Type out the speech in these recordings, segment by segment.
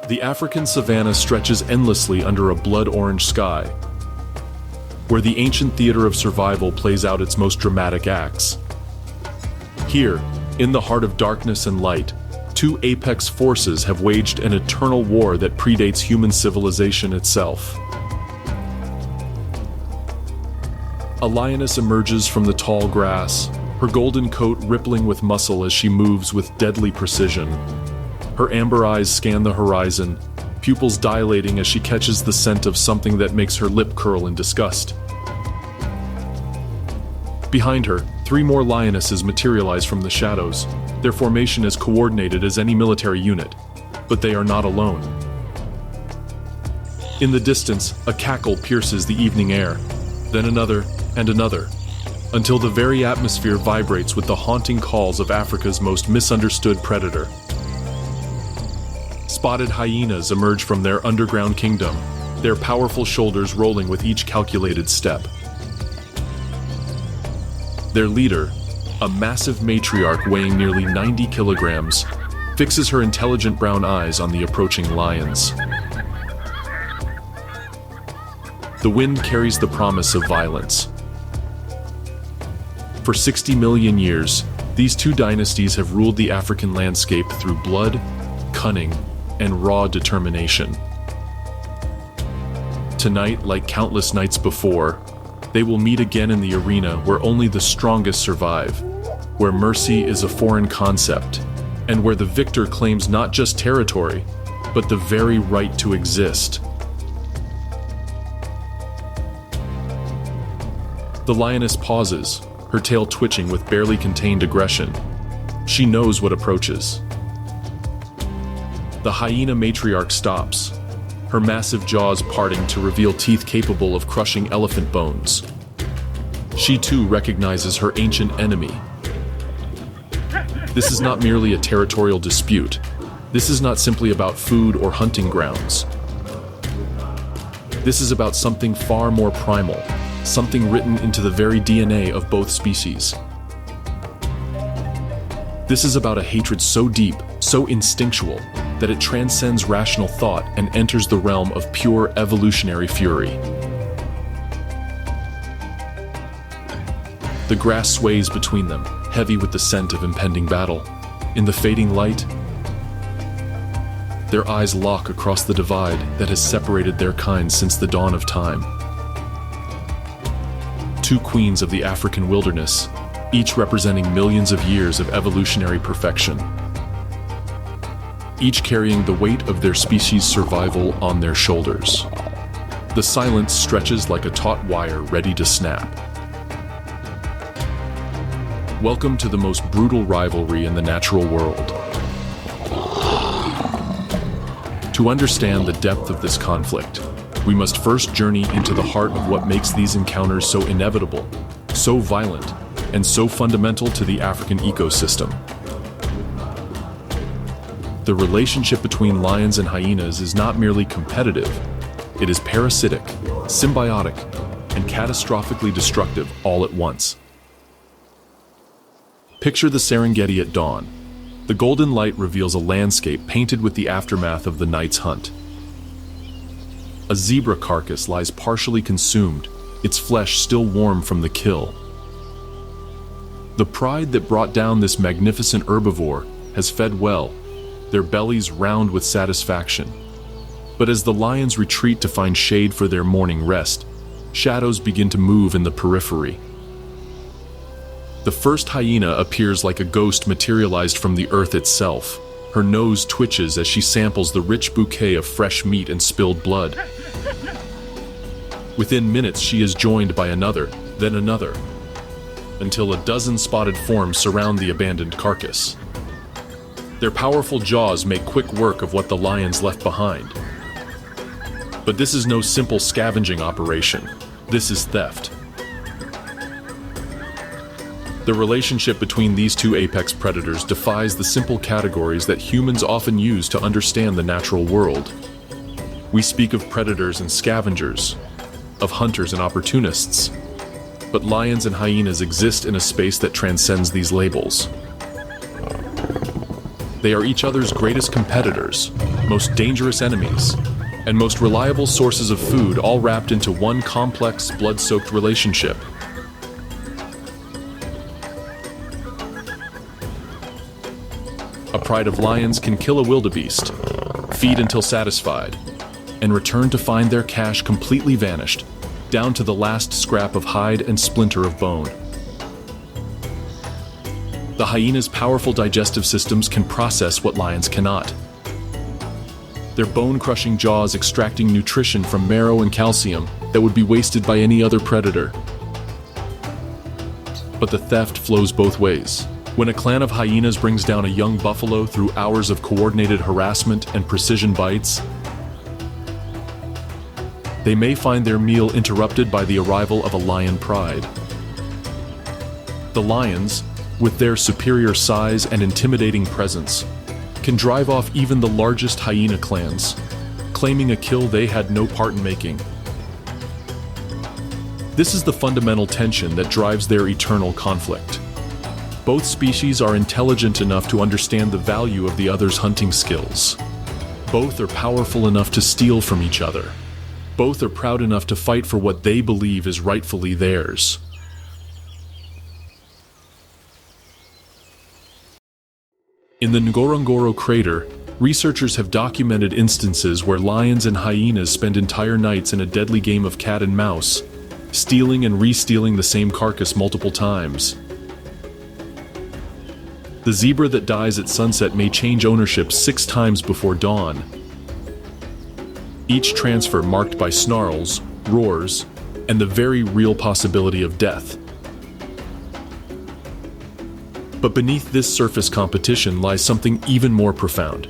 The African savanna stretches endlessly under a blood-orange sky, where the ancient theater of survival plays out its most dramatic acts. Here, in the heart of darkness and light, two apex forces have waged an eternal war that predates human civilization itself. A lioness emerges from the tall grass, her golden coat rippling with muscle as she moves with deadly precision. Her amber eyes scan the horizon, pupils dilating as she catches the scent of something that makes her lip curl in disgust. Behind her, three more lionesses materialize from the shadows, their formation as coordinated as any military unit, but they are not alone. In the distance, a cackle pierces the evening air, then another and another, until the very atmosphere vibrates with the haunting calls of Africa's most misunderstood predator. Spotted hyenas emerge from their underground kingdom, their powerful shoulders rolling with each calculated step. Their leader, a massive matriarch weighing nearly 90 kilograms, fixes her intelligent brown eyes on the approaching lions. The wind carries the promise of violence. For 60 million years, these two dynasties have ruled the African landscape through blood, cunning, and raw determination. Tonight, like countless nights before, they will meet again in the arena where only the strongest survive, where mercy is a foreign concept, and where the victor claims not just territory, but the very right to exist. The lioness pauses, her tail twitching with barely contained aggression. She knows what approaches. The hyena matriarch stops, her massive jaws parting to reveal teeth capable of crushing elephant bones. She too recognizes her ancient enemy. This is not merely a territorial dispute. This is not simply about food or hunting grounds. This is about something far more primal, something written into the very DNA of both species. This is about a hatred so deep, so instinctual, that it transcends rational thought and enters the realm of pure evolutionary fury. The grass sways between them, heavy with the scent of impending battle. In the fading light, their eyes lock across the divide that has separated their kind since the dawn of time. Two queens of the African wilderness, each representing millions of years of evolutionary perfection, each carrying the weight of their species' survival on their shoulders. The silence stretches like a taut wire ready to snap. Welcome to the most brutal rivalry in the natural world. To understand the depth of this conflict, we must first journey into the heart of what makes these encounters so inevitable, so violent, and so fundamental to the African ecosystem. The relationship between lions and hyenas is not merely competitive, it is parasitic, symbiotic, and catastrophically destructive all at once. Picture the Serengeti at dawn. The golden light reveals a landscape painted with the aftermath of the night's hunt. A zebra carcass lies partially consumed, its flesh still warm from the kill. The pride that brought down this magnificent herbivore has fed well, their bellies round with satisfaction. But as the lions retreat to find shade for their morning rest, shadows begin to move in the periphery. The first hyena appears like a ghost materialized from the earth itself. Her nose twitches as she samples the rich bouquet of fresh meat and spilled blood. Within minutes, she is joined by another, then another, until a dozen spotted forms surround the abandoned carcass. Their powerful jaws make quick work of what the lions left behind. But this is no simple scavenging operation. This is theft. The relationship between these two apex predators defies the simple categories that humans often use to understand the natural world. We speak of predators and scavengers, of hunters and opportunists, but lions and hyenas exist in a space that transcends these labels. They are each other's greatest competitors, most dangerous enemies, and most reliable sources of food, all wrapped into one complex, blood-soaked relationship. A pride of lions can kill a wildebeest, feed until satisfied, and return to find their cache completely vanished, down to the last scrap of hide and splinter of bone. The hyena's powerful digestive systems can process what lions cannot. Their bone-crushing jaws extracting nutrition from marrow and calcium that would be wasted by any other predator. But the theft flows both ways. When a clan of hyenas brings down a young buffalo through hours of coordinated harassment and precision bites, they may find their meal interrupted by the arrival of a lion pride. The lions, with their superior size and intimidating presence, can drive off even the largest hyena clans, claiming a kill they had no part in making. This is the fundamental tension that drives their eternal conflict. Both species are intelligent enough to understand the value of the other's hunting skills. Both are powerful enough to steal from each other. Both are proud enough to fight for what they believe is rightfully theirs. In the Ngorongoro crater, researchers have documented instances where lions and hyenas spend entire nights in a deadly game of cat and mouse, stealing and re-stealing the same carcass multiple times. The zebra that dies at sunset may change ownership 6 times before dawn, each transfer marked by snarls, roars, and the very real possibility of death. But beneath this surface competition lies something even more profound.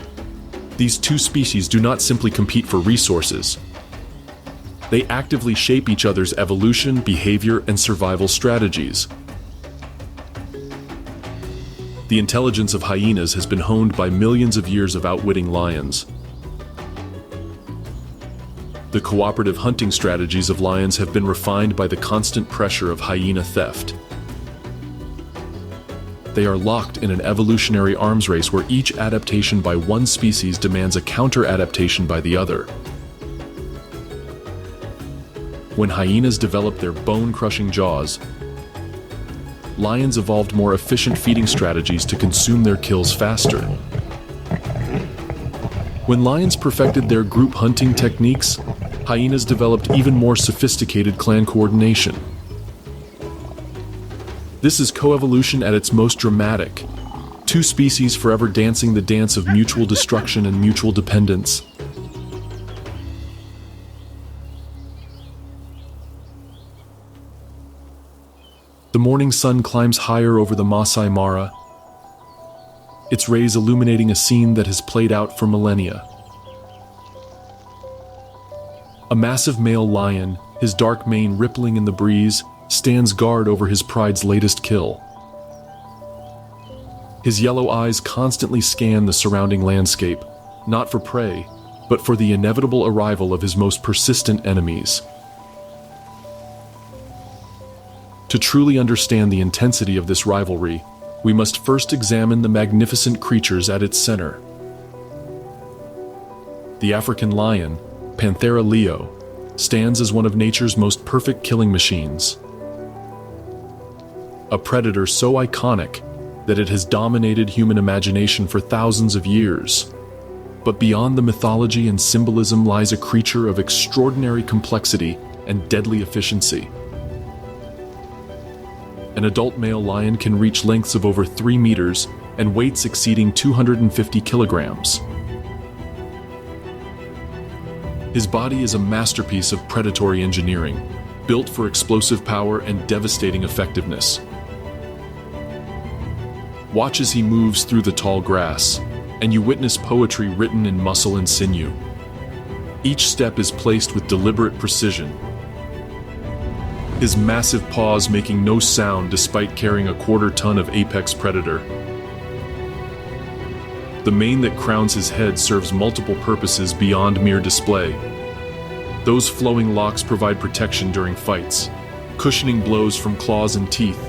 These two species do not simply compete for resources. They actively shape each other's evolution, behavior, and survival strategies. The intelligence of hyenas has been honed by millions of years of outwitting lions. The cooperative hunting strategies of lions have been refined by the constant pressure of hyena theft. They are locked in an evolutionary arms race where each adaptation by one species demands a counter-adaptation by the other. When hyenas developed their bone-crushing jaws, lions evolved more efficient feeding strategies to consume their kills faster. When lions perfected their group hunting techniques, hyenas developed even more sophisticated clan coordination. This is coevolution at its most dramatic. Two species forever dancing the dance of mutual destruction and mutual dependence. The morning sun climbs higher over the Masai Mara, its rays illuminating a scene that has played out for millennia. A massive male lion, his dark mane rippling in the breeze, stands guard over his pride's latest kill. His yellow eyes constantly scan the surrounding landscape, not for prey, but for the inevitable arrival of his most persistent enemies. To truly understand the intensity of this rivalry, we must first examine the magnificent creatures at its center. The African lion, Panthera leo, stands as one of nature's most perfect killing machines. A predator so iconic that it has dominated human imagination for thousands of years. But beyond the mythology and symbolism lies a creature of extraordinary complexity and deadly efficiency. An adult male lion can reach lengths of over 3 meters and weights exceeding 250 kilograms. His body is a masterpiece of predatory engineering, built for explosive power and devastating effectiveness. Watch as he moves through the tall grass, and you witness poetry written in muscle and sinew. Each step is placed with deliberate precision, his massive paws making no sound despite carrying a quarter-ton of apex predator. The mane that crowns his head serves multiple purposes beyond mere display. Those flowing locks provide protection during fights, cushioning blows from claws and teeth.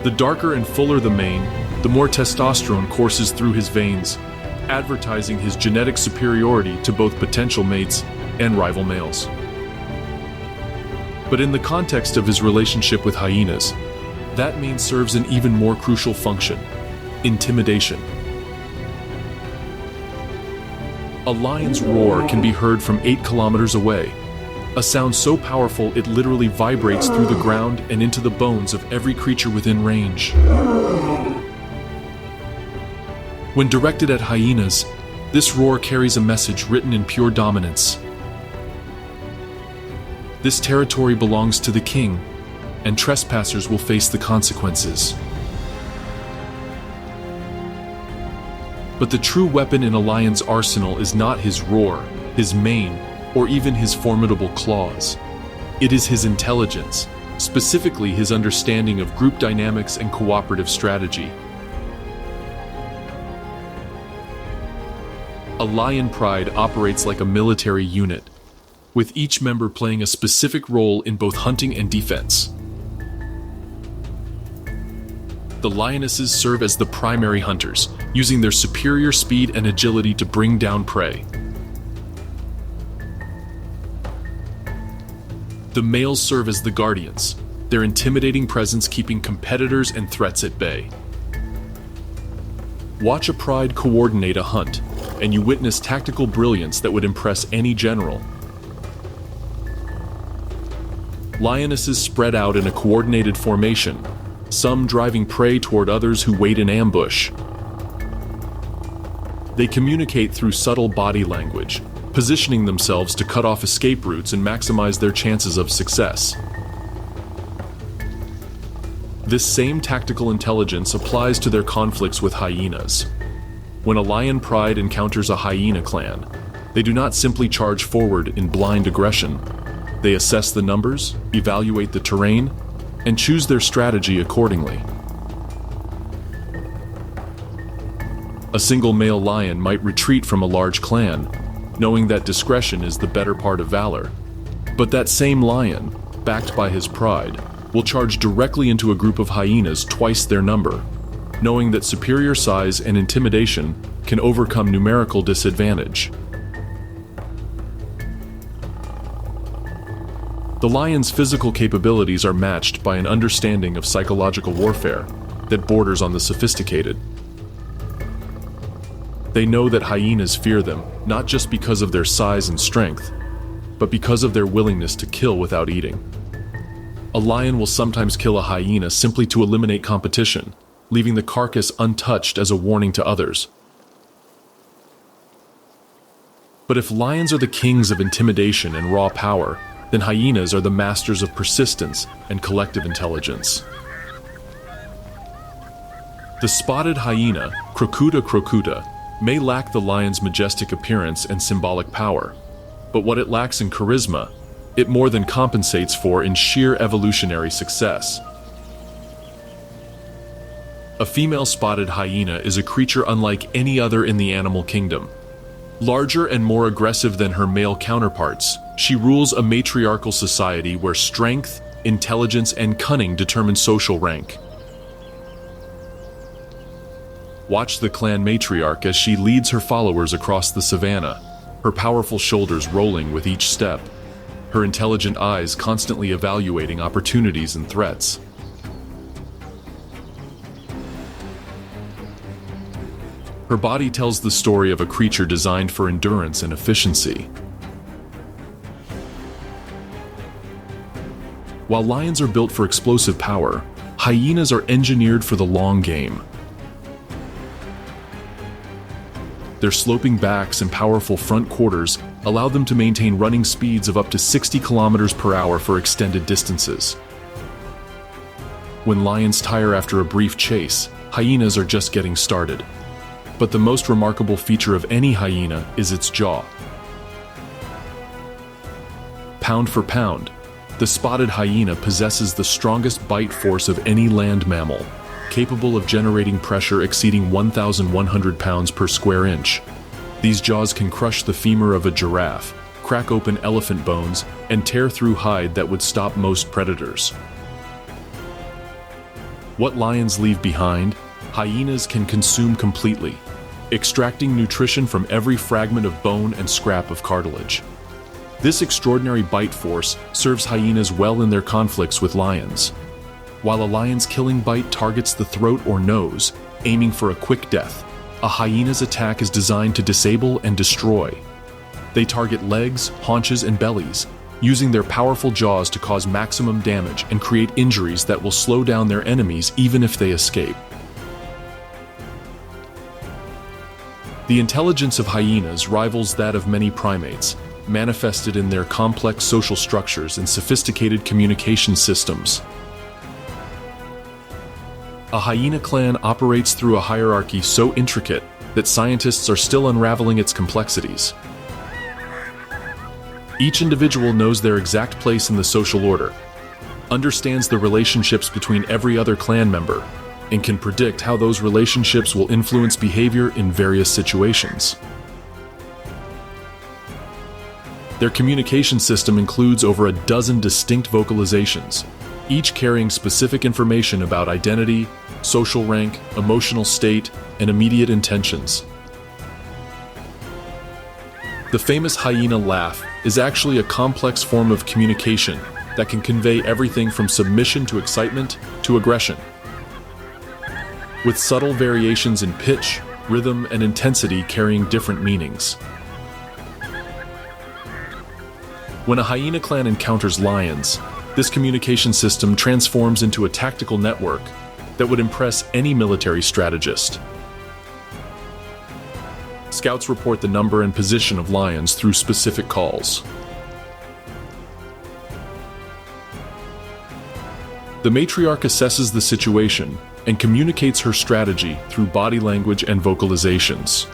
The darker and fuller the mane, the more testosterone courses through his veins, advertising his genetic superiority to both potential mates and rival males. But in the context of his relationship with hyenas, that mane serves an even more crucial function: intimidation. A lion's roar can be heard from 8 kilometers away, a sound so powerful it literally vibrates through the ground and into the bones of every creature within range. When directed at hyenas, this roar carries a message written in pure dominance. This territory belongs to the king, and trespassers will face the consequences. But the true weapon in a lion's arsenal is not his roar, his mane, or even his formidable claws. It is his intelligence, specifically his understanding of group dynamics and cooperative strategy. A lion pride operates like a military unit, with each member playing a specific role in both hunting and defense. The lionesses serve as the primary hunters, using their superior speed and agility to bring down prey. The males serve as the guardians, their intimidating presence keeping competitors and threats at bay. Watch a pride coordinate a hunt, and you witness tactical brilliance that would impress any general. Lionesses spread out in a coordinated formation, some driving prey toward others who wait in ambush. They communicate through subtle body language, positioning themselves to cut off escape routes and maximize their chances of success. This same tactical intelligence applies to their conflicts with hyenas. When a lion pride encounters a hyena clan, they do not simply charge forward in blind aggression. They assess the numbers, evaluate the terrain, and choose their strategy accordingly. A single male lion might retreat from a large clan, knowing that discretion is the better part of valor. But that same lion, backed by his pride, will charge directly into a group of hyenas twice their number, knowing that superior size and intimidation can overcome numerical disadvantage. The lion's physical capabilities are matched by an understanding of psychological warfare that borders on the sophisticated. They know that hyenas fear them, not just because of their size and strength, but because of their willingness to kill without eating. A lion will sometimes kill a hyena simply to eliminate competition, leaving the carcass untouched as a warning to others. But if lions are the kings of intimidation and raw power, then hyenas are the masters of persistence and collective intelligence. The spotted hyena, Crocuta crocuta, may lack the lion's majestic appearance and symbolic power, but what it lacks in charisma, it more than compensates for in sheer evolutionary success. A female spotted hyena is a creature unlike any other in the animal kingdom. Larger and more aggressive than her male counterparts, she rules a matriarchal society where strength, intelligence, and cunning determine social rank. Watch the clan matriarch as she leads her followers across the Savannah, her powerful shoulders rolling with each step, her intelligent eyes constantly evaluating opportunities and threats. Her body tells the story of a creature designed for endurance and efficiency. While lions are built for explosive power, hyenas are engineered for the long game. Their sloping backs and powerful front quarters allow them to maintain running speeds of up to 60 kilometers per hour for extended distances. When lions tire after a brief chase, hyenas are just getting started. But the most remarkable feature of any hyena is its jaw. Pound for pound, the spotted hyena possesses the strongest bite force of any land mammal, capable of generating pressure exceeding 1,100 pounds per square inch. These jaws can crush the femur of a giraffe, crack open elephant bones, and tear through hide that would stop most predators. What lions leave behind? Hyenas can consume completely, extracting nutrition from every fragment of bone and scrap of cartilage. This extraordinary bite force serves hyenas well in their conflicts with lions. While a lion's killing bite targets the throat or nose, aiming for a quick death, a hyena's attack is designed to disable and destroy. They target legs, haunches, and bellies, using their powerful jaws to cause maximum damage and create injuries that will slow down their enemies even if they escape. The intelligence of hyenas rivals that of many primates, manifested in their complex social structures and sophisticated communication systems. A hyena clan operates through a hierarchy so intricate that scientists are still unraveling its complexities. Each individual knows their exact place in the social order, understands the relationships between every other clan member, and can predict how those relationships will influence behavior in various situations. Their communication system includes over a dozen distinct vocalizations, each carrying specific information about identity, social rank, emotional state, and immediate intentions. The famous hyena laugh is actually a complex form of communication that can convey everything from submission to excitement to aggression. With subtle variations in pitch, rhythm, and intensity carrying different meanings. When a hyena clan encounters lions, this communication system transforms into a tactical network that would impress any military strategist. Scouts report the number and position of lions through specific calls. The matriarch assesses the situation and communicates her strategy through body language and vocalizations.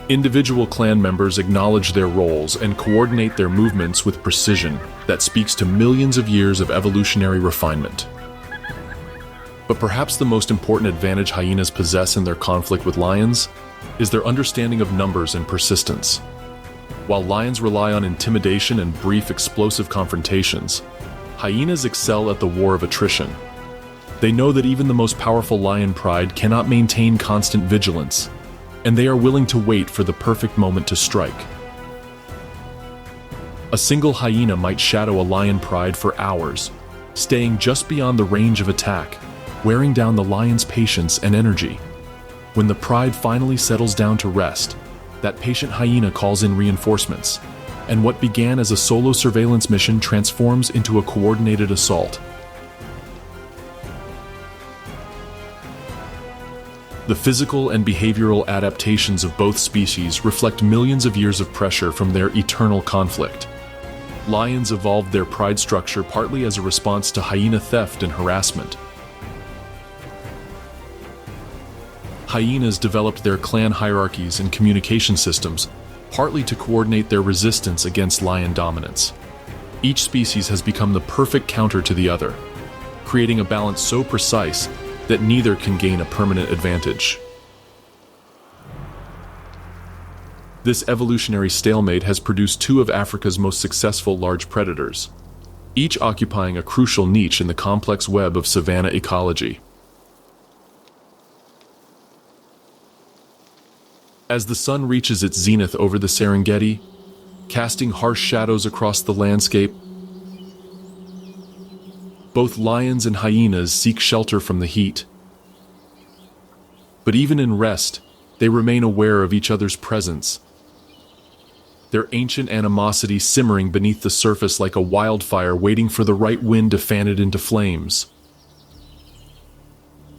Individual clan members acknowledge their roles and coordinate their movements with precision that speaks to millions of years of evolutionary refinement. But perhaps the most important advantage hyenas possess in their conflict with lions is their understanding of numbers and persistence. While lions rely on intimidation and brief explosive confrontations, hyenas excel at the war of attrition. They know that even the most powerful lion pride cannot maintain constant vigilance, and they are willing to wait for the perfect moment to strike. A single hyena might shadow a lion pride for hours, staying just beyond the range of attack, wearing down the lion's patience and energy. When the pride finally settles down to rest, that patient hyena calls in reinforcements, and what began as a solo surveillance mission transforms into a coordinated assault. The physical and behavioral adaptations of both species reflect millions of years of pressure from their eternal conflict. Lions evolved their pride structure partly as a response to hyena theft and harassment. Hyenas developed their clan hierarchies and communication systems, partly to coordinate their resistance against lion dominance. Each species has become the perfect counter to the other, creating a balance so precise that neither can gain a permanent advantage. This evolutionary stalemate has produced two of Africa's most successful large predators, each occupying a crucial niche in the complex web of savanna ecology. As the sun reaches its zenith over the Serengeti, casting harsh shadows across the landscape, both lions and hyenas seek shelter from the heat. But even in rest, they remain aware of each other's presence, their ancient animosity simmering beneath the surface like a wildfire waiting for the right wind to fan it into flames.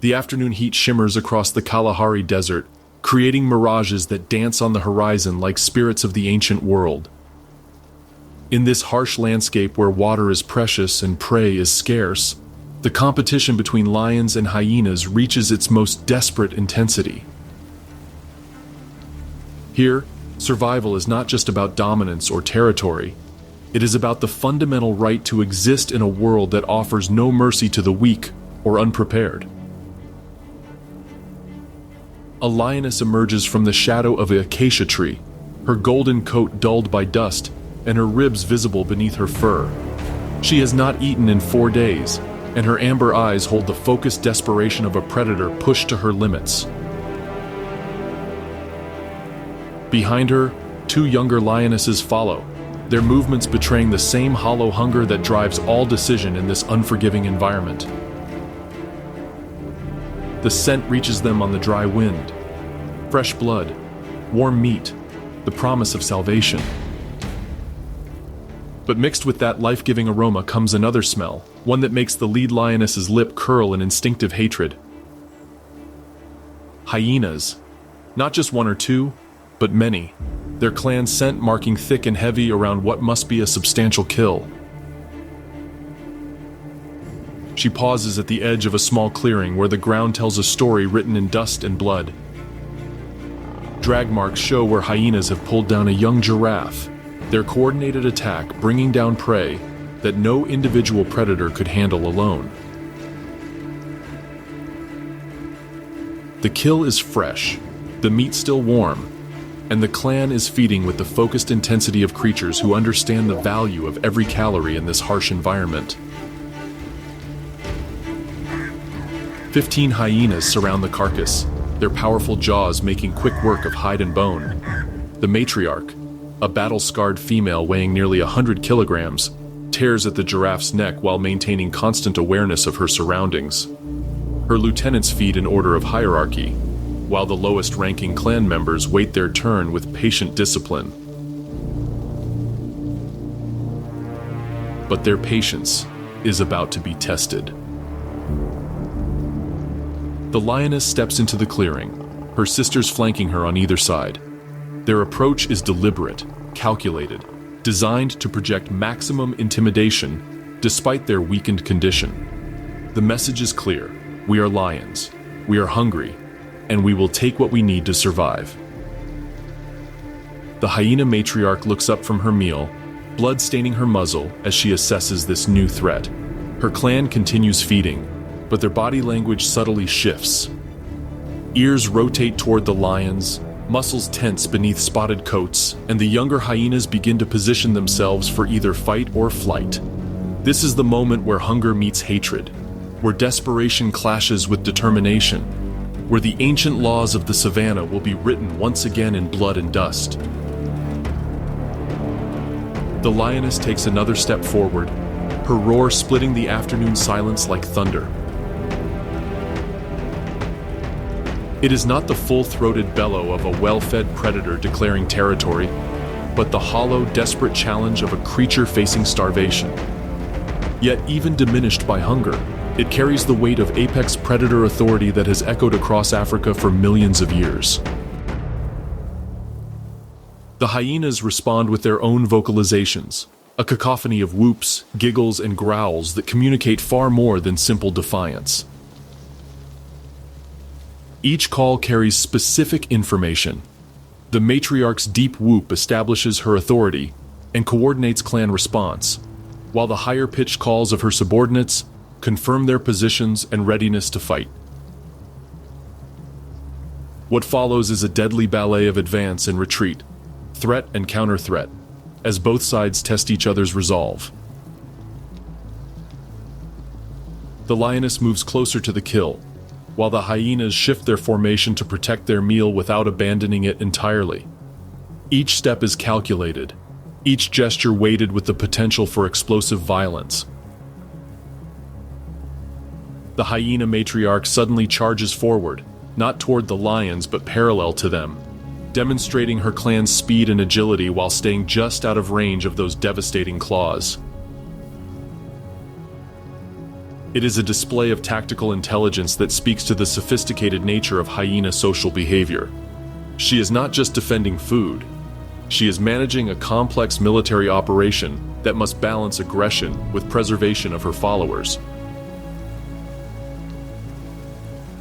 The afternoon heat shimmers across the Kalahari Desert, creating mirages that dance on the horizon like spirits of the ancient world. In this harsh landscape where water is precious and prey is scarce, the competition between lions and hyenas reaches its most desperate intensity. Here, survival is not just about dominance or territory. It is about the fundamental right to exist in a world that offers no mercy to the weak or unprepared. A lioness emerges from the shadow of an acacia tree, her golden coat dulled by dust and her ribs visible beneath her fur. She has not eaten in 4 days, and her amber eyes hold the focused desperation of a predator pushed to her limits. Behind her, two younger lionesses follow, their movements betraying the same hollow hunger that drives all decision in this unforgiving environment. The scent reaches them on the dry wind. Fresh blood, warm meat, the promise of salvation. But mixed with that life-giving aroma comes another smell, one that makes the lead lioness's lip curl in instinctive hatred. Hyenas. Not just one or two, but many. Their clan scent marking thick and heavy around what must be a substantial kill. She pauses at the edge of a small clearing where the ground tells a story written in dust and blood. Drag marks show where hyenas have pulled down a young giraffe, their coordinated attack bringing down prey that no individual predator could handle alone. The kill is fresh, the meat still warm, and the clan is feeding with the focused intensity of creatures who understand the value of every calorie in this harsh environment. 15 hyenas surround the carcass, their powerful jaws making quick work of hide and bone. The matriarch, a battle-scarred female weighing nearly 100 kilograms, tears at the giraffe's neck while maintaining constant awareness of her surroundings. Her lieutenants feed in order of hierarchy, while the lowest-ranking clan members wait their turn with patient discipline. But their patience is about to be tested. The lioness steps into the clearing, her sisters flanking her on either side. Their approach is deliberate, calculated, designed to project maximum intimidation despite their weakened condition. The message is clear: we are lions, we are hungry, and we will take what we need to survive. The hyena matriarch looks up from her meal, blood staining her muzzle as she assesses this new threat. Her clan continues feeding, but their body language subtly shifts. Ears rotate toward the lions, muscles tense beneath spotted coats, and the younger hyenas begin to position themselves for either fight or flight. This is the moment where hunger meets hatred, where desperation clashes with determination, where the ancient laws of the Savanna will be written once again in blood and dust. The lioness takes another step forward, her roar splitting the afternoon silence like thunder. It is not the full-throated bellow of a well-fed predator declaring territory, but the hollow, desperate challenge of a creature facing starvation. Yet even diminished by hunger, it carries the weight of apex predator authority that has echoed across Africa for millions of years. The hyenas respond with their own vocalizations, a cacophony of whoops, giggles, and growls that communicate far more than simple defiance. Each call carries specific information. The matriarch's deep whoop establishes her authority and coordinates clan response, while the higher-pitched calls of her subordinates confirm their positions and readiness to fight. What follows is a deadly ballet of advance and retreat, threat and counter-threat, as both sides test each other's resolve. The lioness moves closer to the kill, while the hyenas shift their formation to protect their meal without abandoning it entirely. Each step is calculated, each gesture weighted with the potential for explosive violence. The hyena matriarch suddenly charges forward, not toward the lions but parallel to them, demonstrating her clan's speed and agility while staying just out of range of those devastating claws. It is a display of tactical intelligence that speaks to the sophisticated nature of hyena social behavior. She is not just defending food, she is managing a complex military operation that must balance aggression with preservation of her followers.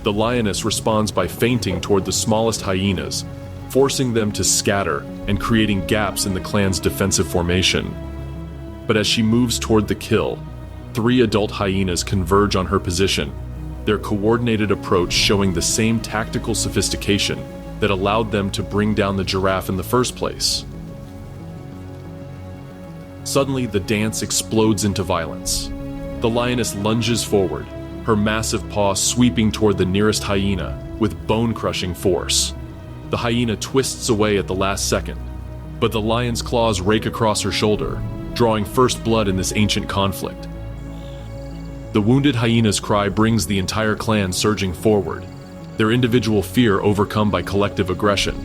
The lioness responds by feinting toward the smallest hyenas, forcing them to scatter and creating gaps in the clan's defensive formation. But as she moves toward the kill, 3 adult hyenas converge on her position, their coordinated approach showing the same tactical sophistication that allowed them to bring down the giraffe in the first place. Suddenly, the dance explodes into violence. The lioness lunges forward, her massive paw sweeping toward the nearest hyena with bone-crushing force. The hyena twists away at the last second, but the lion's claws rake across her shoulder, drawing first blood in this ancient conflict. The wounded hyena's cry brings the entire clan surging forward, their individual fear overcome by collective aggression.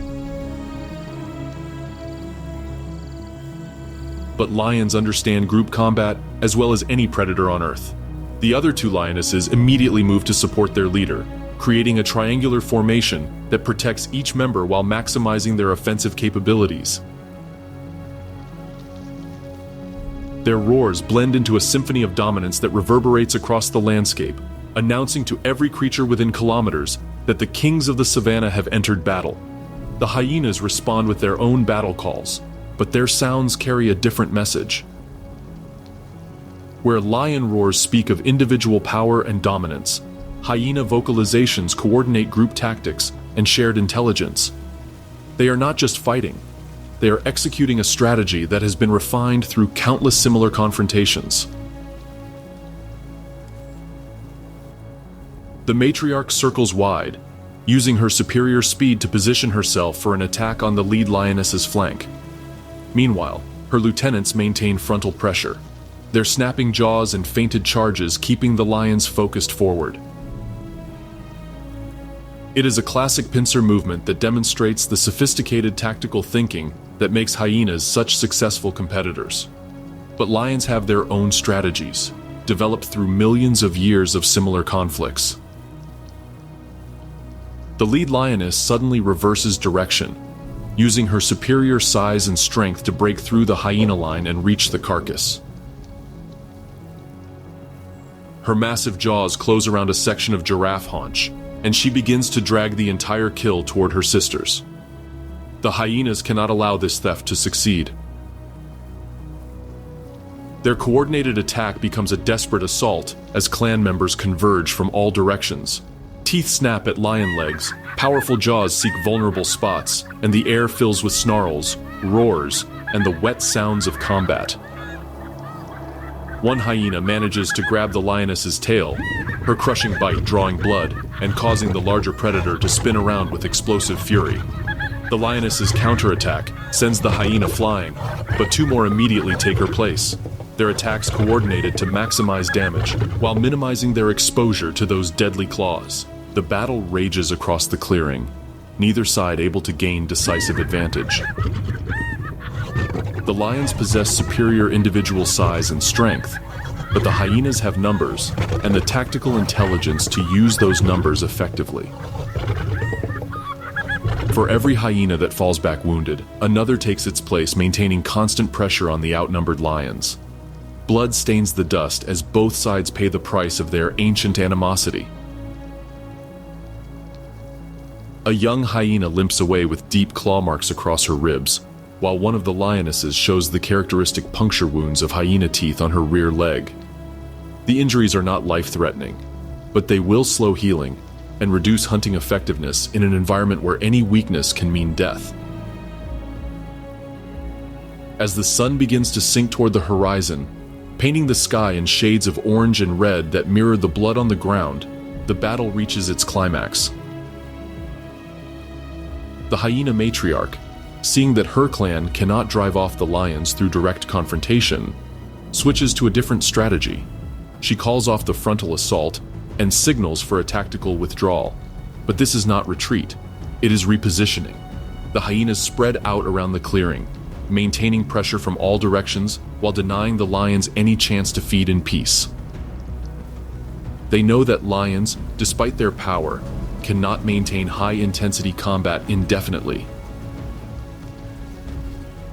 But lions understand group combat as well as any predator on Earth. The other two lionesses immediately move to support their leader, creating a triangular formation that protects each member while maximizing their offensive capabilities. Their roars blend into a symphony of dominance that reverberates across the landscape, announcing to every creature within kilometers that the kings of the Savannah have entered battle. The hyenas respond with their own battle calls, but their sounds carry a different message. Where lion roars speak of individual power and dominance, hyena vocalizations coordinate group tactics and shared intelligence. They are not just fighting, they are executing a strategy that has been refined through countless similar confrontations. The matriarch circles wide, using her superior speed to position herself for an attack on the lead lioness's flank. Meanwhile, her lieutenants maintain frontal pressure, their snapping jaws and feinted charges keeping the lions focused forward. It is a classic pincer movement that demonstrates the sophisticated tactical thinking that makes hyenas such successful competitors. But lions have their own strategies, developed through millions of years of similar conflicts. The lead lioness suddenly reverses direction, using her superior size and strength to break through the hyena line and reach the carcass. Her massive jaws close around a section of giraffe haunch, and she begins to drag the entire kill toward her sisters. The hyenas cannot allow this theft to succeed. Their coordinated attack becomes a desperate assault as clan members converge from all directions. Teeth snap at lion legs, powerful jaws seek vulnerable spots, and the air fills with snarls, roars, and the wet sounds of combat. One hyena manages to grab the lioness's tail, her crushing bite drawing blood and causing the larger predator to spin around with explosive fury. The lioness's counterattack sends the hyena flying, but two more immediately take her place, their attacks coordinated to maximize damage while minimizing their exposure to those deadly claws. The battle rages across the clearing, neither side able to gain decisive advantage. The lions possess superior individual size and strength, but the hyenas have numbers and the tactical intelligence to use those numbers effectively. For every hyena that falls back wounded, another takes its place, maintaining constant pressure on the outnumbered lions. Blood stains the dust as both sides pay the price of their ancient animosity. A young hyena limps away with deep claw marks across her ribs, while one of the lionesses shows the characteristic puncture wounds of hyena teeth on her rear leg. The injuries are not life-threatening, but they will slow healing and reduce hunting effectiveness in an environment where any weakness can mean death. As the sun begins to sink toward the horizon, painting the sky in shades of orange and red that mirror the blood on the ground, the battle reaches its climax. The hyena matriarch, seeing that her clan cannot drive off the lions through direct confrontation, switches to a different strategy. She calls off the frontal assault and signals for a tactical withdrawal. But this is not retreat, it is repositioning. The hyenas spread out around the clearing, maintaining pressure from all directions while denying the lions any chance to feed in peace. They know that lions, despite their power, cannot maintain high-intensity combat indefinitely.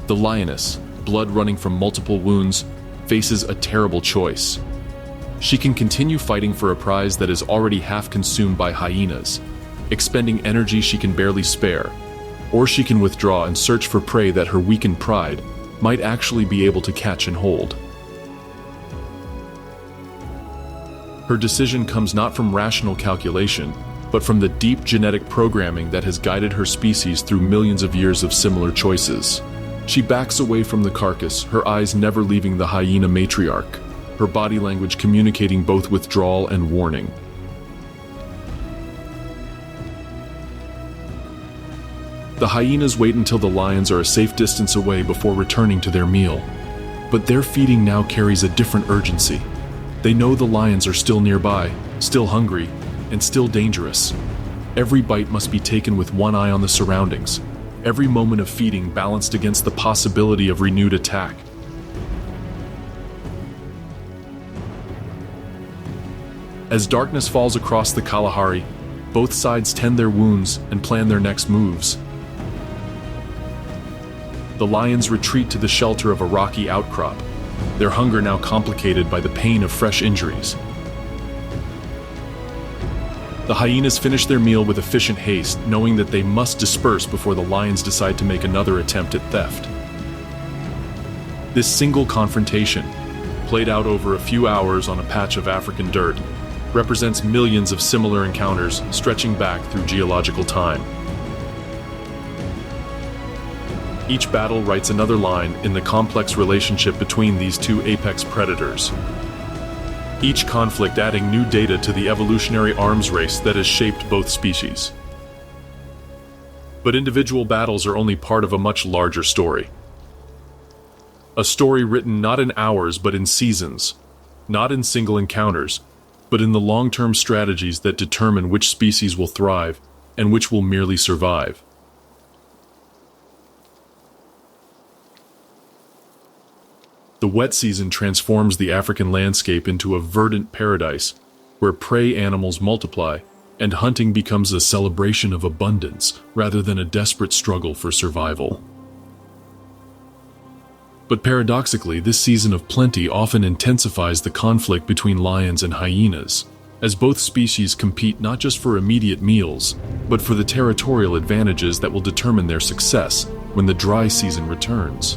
The lioness, blood running from multiple wounds, faces a terrible choice. She can continue fighting for a prize that is already half consumed by hyenas, expending energy she can barely spare, or she can withdraw and search for prey that her weakened pride might actually be able to catch and hold. Her decision comes not from rational calculation, but from the deep genetic programming that has guided her species through millions of years of similar choices. She backs away from the carcass, her eyes never leaving the hyena matriarch. her body language communicating both withdrawal and warning. The hyenas wait until the lions are a safe distance away before returning to their meal. But their feeding now carries a different urgency. They know the lions are still nearby, still hungry, and still dangerous. Every bite must be taken with one eye on the surroundings, every moment of feeding balanced against the possibility of renewed attack. As darkness falls across the Kalahari, both sides tend their wounds and plan their next moves. The lions retreat to the shelter of a rocky outcrop, their hunger now complicated by the pain of fresh injuries. The hyenas finish their meal with efficient haste, knowing that they must disperse before the lions decide to make another attempt at theft. This single confrontation, played out over a few hours on a patch of African dirt, represents millions of similar encounters stretching back through geological time. Each battle writes another line in the complex relationship between these two apex predators. Each conflict adding new data to the evolutionary arms race that has shaped both species. But individual battles are only part of a much larger story. A story written not in hours but in seasons, not in single encounters, but in the long-term strategies that determine which species will thrive and which will merely survive. The wet season transforms the African landscape into a verdant paradise where prey animals multiply and hunting becomes a celebration of abundance rather than a desperate struggle for survival. But paradoxically, this season of plenty often intensifies the conflict between lions and hyenas, as both species compete not just for immediate meals, but for the territorial advantages that will determine their success when the dry season returns.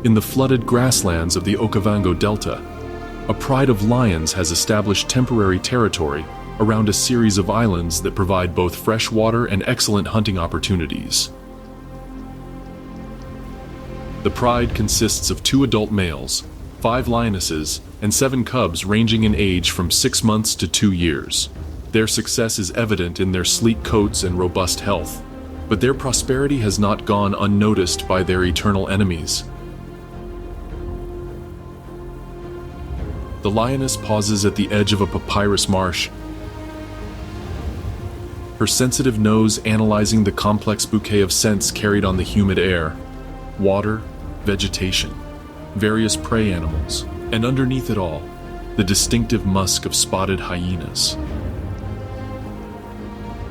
In the flooded grasslands of the Okavango Delta, a pride of lions has established temporary territory around a series of islands that provide both fresh water and excellent hunting opportunities. The pride consists of 2 adult males, 5 lionesses, and 7 cubs ranging in age from 6 months to 2 years. Their success is evident in their sleek coats and robust health, but their prosperity has not gone unnoticed by their eternal enemies. The lioness pauses at the edge of a papyrus marsh, her sensitive nose analyzing the complex bouquet of scents carried on the humid air: water, vegetation, various prey animals, and underneath it all, the distinctive musk of spotted hyenas.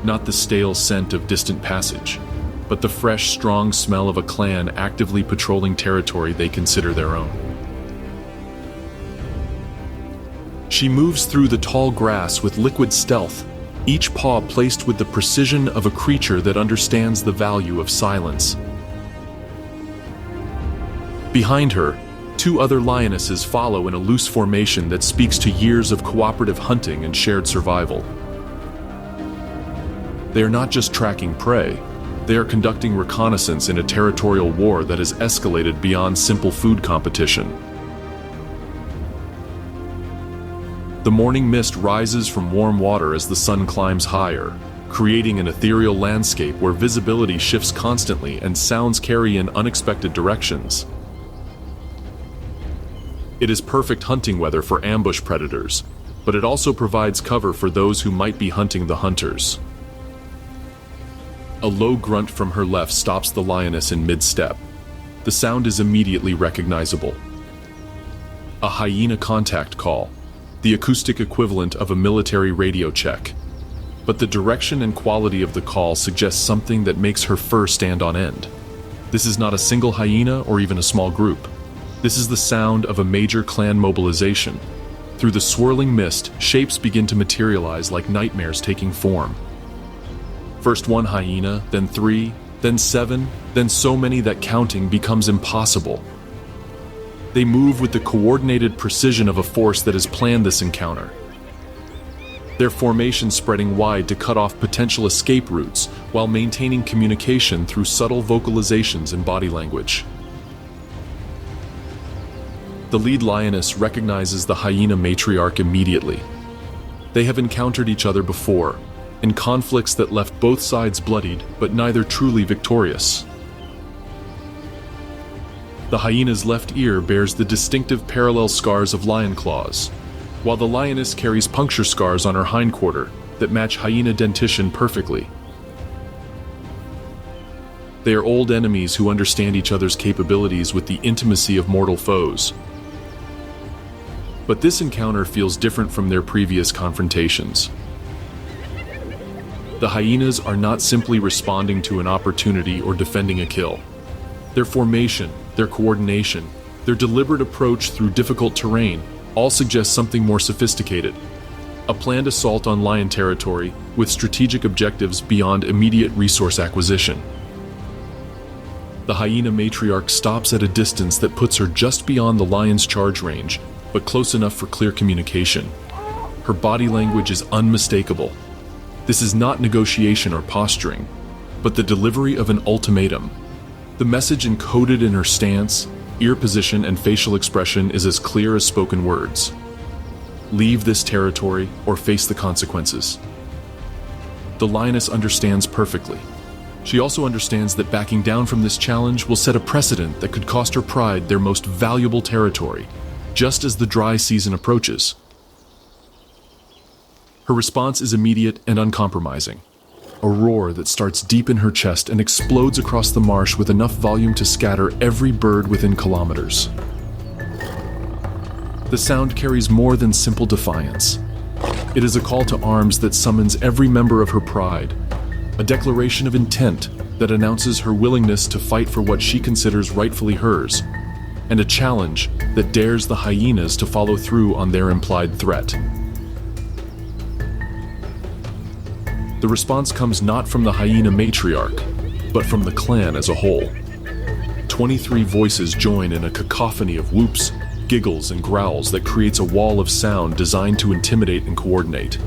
Not the stale scent of distant passage, but the fresh, strong smell of a clan actively patrolling territory they consider their own. She moves through the tall grass with liquid stealth, each paw placed with the precision of a creature that understands the value of silence. Behind her, 2 other lionesses follow in a loose formation that speaks to years of cooperative hunting and shared survival. They are not just tracking prey, they are conducting reconnaissance in a territorial war that has escalated beyond simple food competition. The morning mist rises from warm water as the sun climbs higher, creating an ethereal landscape where visibility shifts constantly and sounds carry in unexpected directions. It is perfect hunting weather for ambush predators, but it also provides cover for those who might be hunting the hunters. A low grunt from her left stops the lioness in mid-step. The sound is immediately recognizable. A hyena contact call, the acoustic equivalent of a military radio check. But the direction and quality of the call suggests something that makes her fur stand on end. This is not a single hyena or even a small group. This is the sound of a major clan mobilization. Through the swirling mist, shapes begin to materialize like nightmares taking form. First 1 hyena, then 3, then 7, then so many that counting becomes impossible. They move with the coordinated precision of a force that has planned this encounter. Their formation spreading wide to cut off potential escape routes while maintaining communication through subtle vocalizations and body language. The lead lioness recognizes the hyena matriarch immediately. They have encountered each other before, in conflicts that left both sides bloodied, but neither truly victorious. The hyena's left ear bears the distinctive parallel scars of lion claws, while the lioness carries puncture scars on her hindquarter that match hyena dentition perfectly. They are old enemies who understand each other's capabilities with the intimacy of mortal foes. But this encounter feels different from their previous confrontations. The hyenas are not simply responding to an opportunity or defending a kill. Their formation, their coordination, their deliberate approach through difficult terrain all suggest something more sophisticated. A planned assault on lion territory with strategic objectives beyond immediate resource acquisition. The hyena matriarch stops at a distance that puts her just beyond the lion's charge range, but close enough for clear communication. Her body language is unmistakable. This is not negotiation or posturing, but the delivery of an ultimatum. The message encoded in her stance, ear position, and facial expression is as clear as spoken words. Leave this territory or face the consequences. The lioness understands perfectly. She also understands that backing down from this challenge will set a precedent that could cost her pride their most valuable territory, just as the dry season approaches. Her response is immediate and uncompromising. A roar that starts deep in her chest and explodes across the marsh with enough volume to scatter every bird within kilometers. The sound carries more than simple defiance. It is a call to arms that summons every member of her pride, a declaration of intent that announces her willingness to fight for what she considers rightfully hers, and a challenge that dares the hyenas to follow through on their implied threat. The response comes not from the hyena matriarch, but from the clan as a whole. 23 voices join in a cacophony of whoops, giggles, and growls that creates a wall of sound designed to intimidate and coordinate.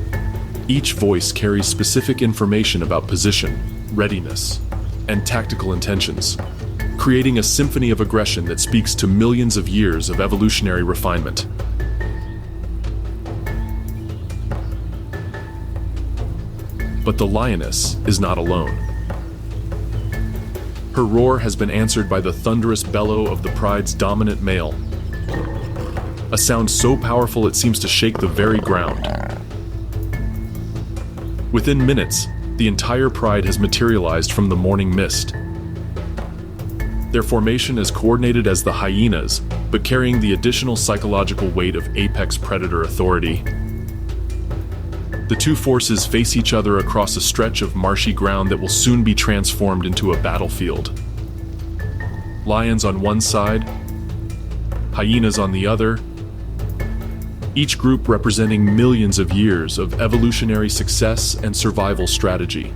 Each voice carries specific information about position, readiness, and tactical intentions, creating a symphony of aggression that speaks to millions of years of evolutionary refinement. But the lioness is not alone. Her roar has been answered by the thunderous bellow of the pride's dominant male, a sound so powerful it seems to shake the very ground. Within minutes, the entire pride has materialized from the morning mist. Their formation is coordinated as the hyenas, but carrying the additional psychological weight of apex predator authority. The two forces face each other across a stretch of marshy ground that will soon be transformed into a battlefield. Lions on one side, hyenas on the other, each group representing millions of years of evolutionary success and survival strategy.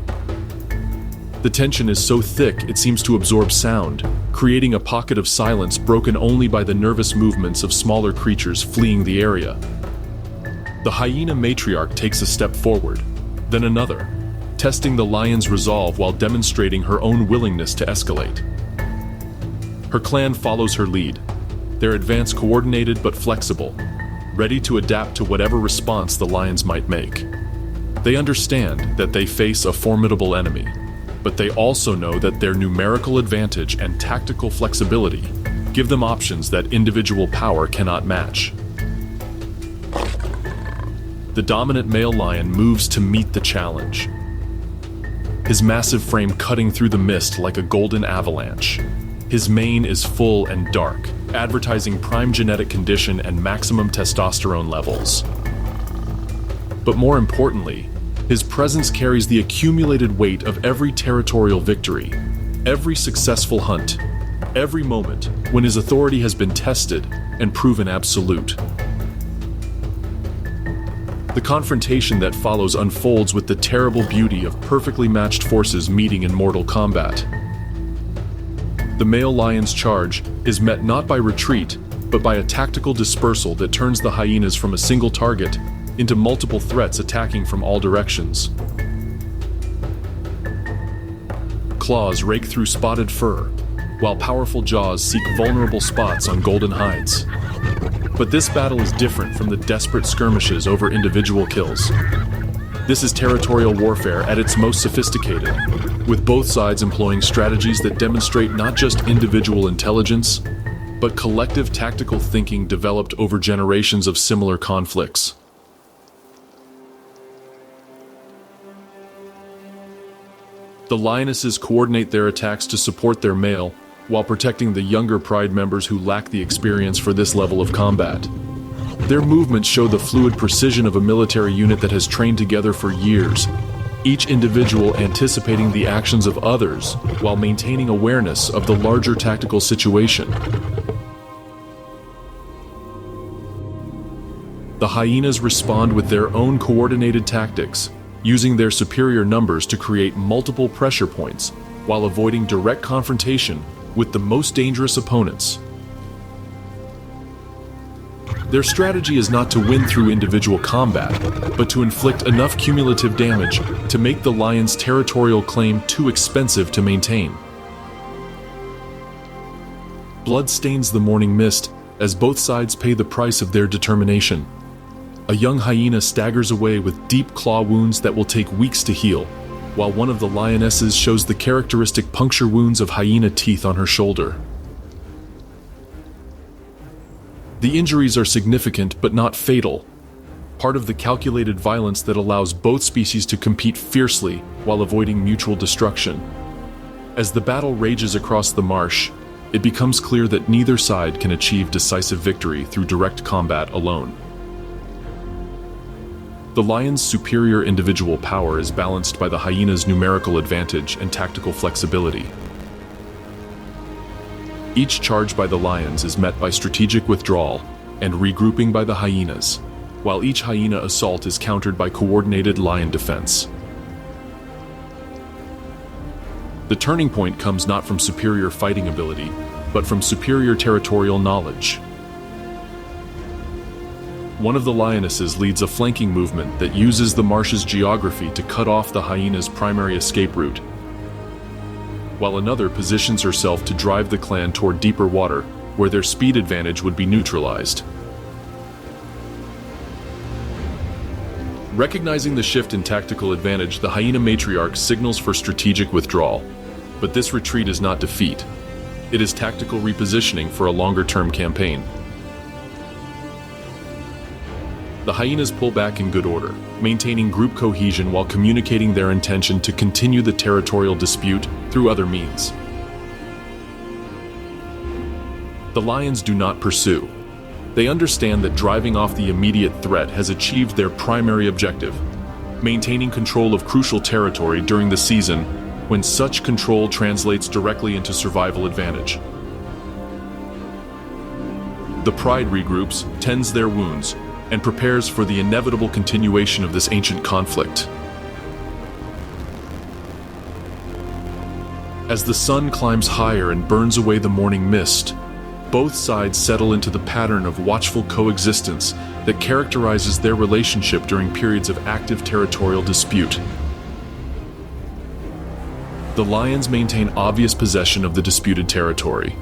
The tension is so thick it seems to absorb sound, creating a pocket of silence broken only by the nervous movements of smaller creatures fleeing the area. The hyena matriarch takes a step forward, then another, testing the lion's resolve while demonstrating her own willingness to escalate. Her clan follows her lead, their advance coordinated but flexible, ready to adapt to whatever response the lions might make. They understand that they face a formidable enemy, but they also know that their numerical advantage and tactical flexibility give them options that individual power cannot match. The dominant male lion moves to meet the challenge, his massive frame cutting through the mist like a golden avalanche. His mane is full and dark, advertising prime genetic condition and maximum testosterone levels. But more importantly, his presence carries the accumulated weight of every territorial victory, every successful hunt, every moment when his authority has been tested and proven absolute. The confrontation that follows unfolds with the terrible beauty of perfectly matched forces meeting in mortal combat. The male lion's charge is met not by retreat, but by a tactical dispersal that turns the hyenas from a single target into multiple threats attacking from all directions. Claws rake through spotted fur, while powerful jaws seek vulnerable spots on golden hides. But this battle is different from the desperate skirmishes over individual kills. This is territorial warfare at its most sophisticated, with both sides employing strategies that demonstrate not just individual intelligence, but collective tactical thinking developed over generations of similar conflicts. The lionesses coordinate their attacks to support their male, while protecting the younger pride members who lack the experience for this level of combat. Their movements show the fluid precision of a military unit that has trained together for years, each individual anticipating the actions of others while maintaining awareness of the larger tactical situation. The hyenas respond with their own coordinated tactics, using their superior numbers to create multiple pressure points while avoiding direct confrontation with the most dangerous opponents. Their strategy is not to win through individual combat, but to inflict enough cumulative damage to make the lion's territorial claim too expensive to maintain. Blood stains the morning mist as both sides pay the price of their determination. A young hyena staggers away with deep claw wounds that will take weeks to heal, while one of the lionesses shows the characteristic puncture wounds of hyena teeth on her shoulder. The injuries are significant but not fatal, part of the calculated violence that allows both species to compete fiercely while avoiding mutual destruction. As the battle rages across the marsh, it becomes clear that neither side can achieve decisive victory through direct combat alone. The lion's superior individual power is balanced by the hyena's numerical advantage and tactical flexibility. Each charge by the lions is met by strategic withdrawal and regrouping by the hyenas, while each hyena assault is countered by coordinated lion defense. The turning point comes not from superior fighting ability, but from superior territorial knowledge. One of the lionesses leads a flanking movement that uses the marsh's geography to cut off the hyena's primary escape route, while another positions herself to drive the clan toward deeper water, where their speed advantage would be neutralized. Recognizing the shift in tactical advantage, the hyena matriarch signals for strategic withdrawal, but this retreat is not defeat. It is tactical repositioning for a longer-term campaign. The hyenas pull back in good order, maintaining group cohesion while communicating their intention to continue the territorial dispute through other means. The lions do not pursue. They understand that driving off the immediate threat has achieved their primary objective, maintaining control of crucial territory during the season when such control translates directly into survival advantage. The pride regroups, tends their wounds, and prepares for the inevitable continuation of this ancient conflict. As the sun climbs higher and burns away the morning mist, both sides settle into the pattern of watchful coexistence that characterizes their relationship during periods of active territorial dispute. The lions maintain obvious possession of the disputed territory,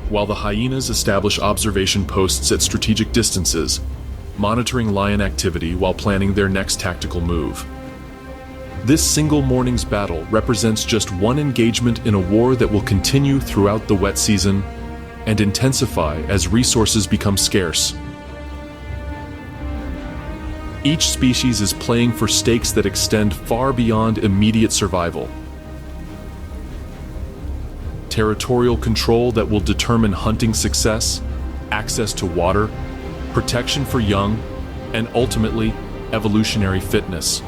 while the hyenas establish observation posts at strategic distances, monitoring lion activity while planning their next tactical move. This single morning's battle represents just one engagement in a war that will continue throughout the wet season and intensify as resources become scarce. Each species is playing for stakes that extend far beyond immediate survival. Territorial control that will determine hunting success, access to water, protection for young, and ultimately, evolutionary fitness.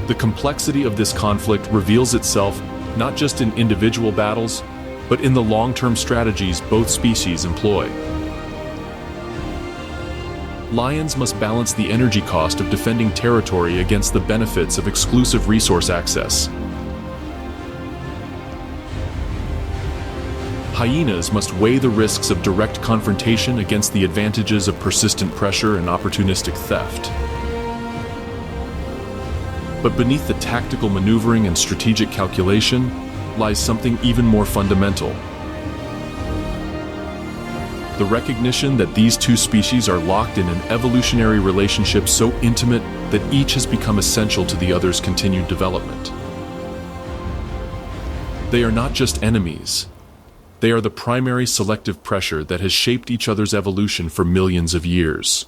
The complexity of this conflict reveals itself not just in individual battles, but in the long-term strategies both species employ. Lions must balance the energy cost of defending territory against the benefits of exclusive resource access. Hyenas must weigh the risks of direct confrontation against the advantages of persistent pressure and opportunistic theft. But beneath the tactical maneuvering and strategic calculation lies something even more fundamental: The recognition that these two species are locked in an evolutionary relationship so intimate that each has become essential to the other's continued development. They are not just enemies. They are the primary selective pressure that has shaped each other's evolution for millions of years.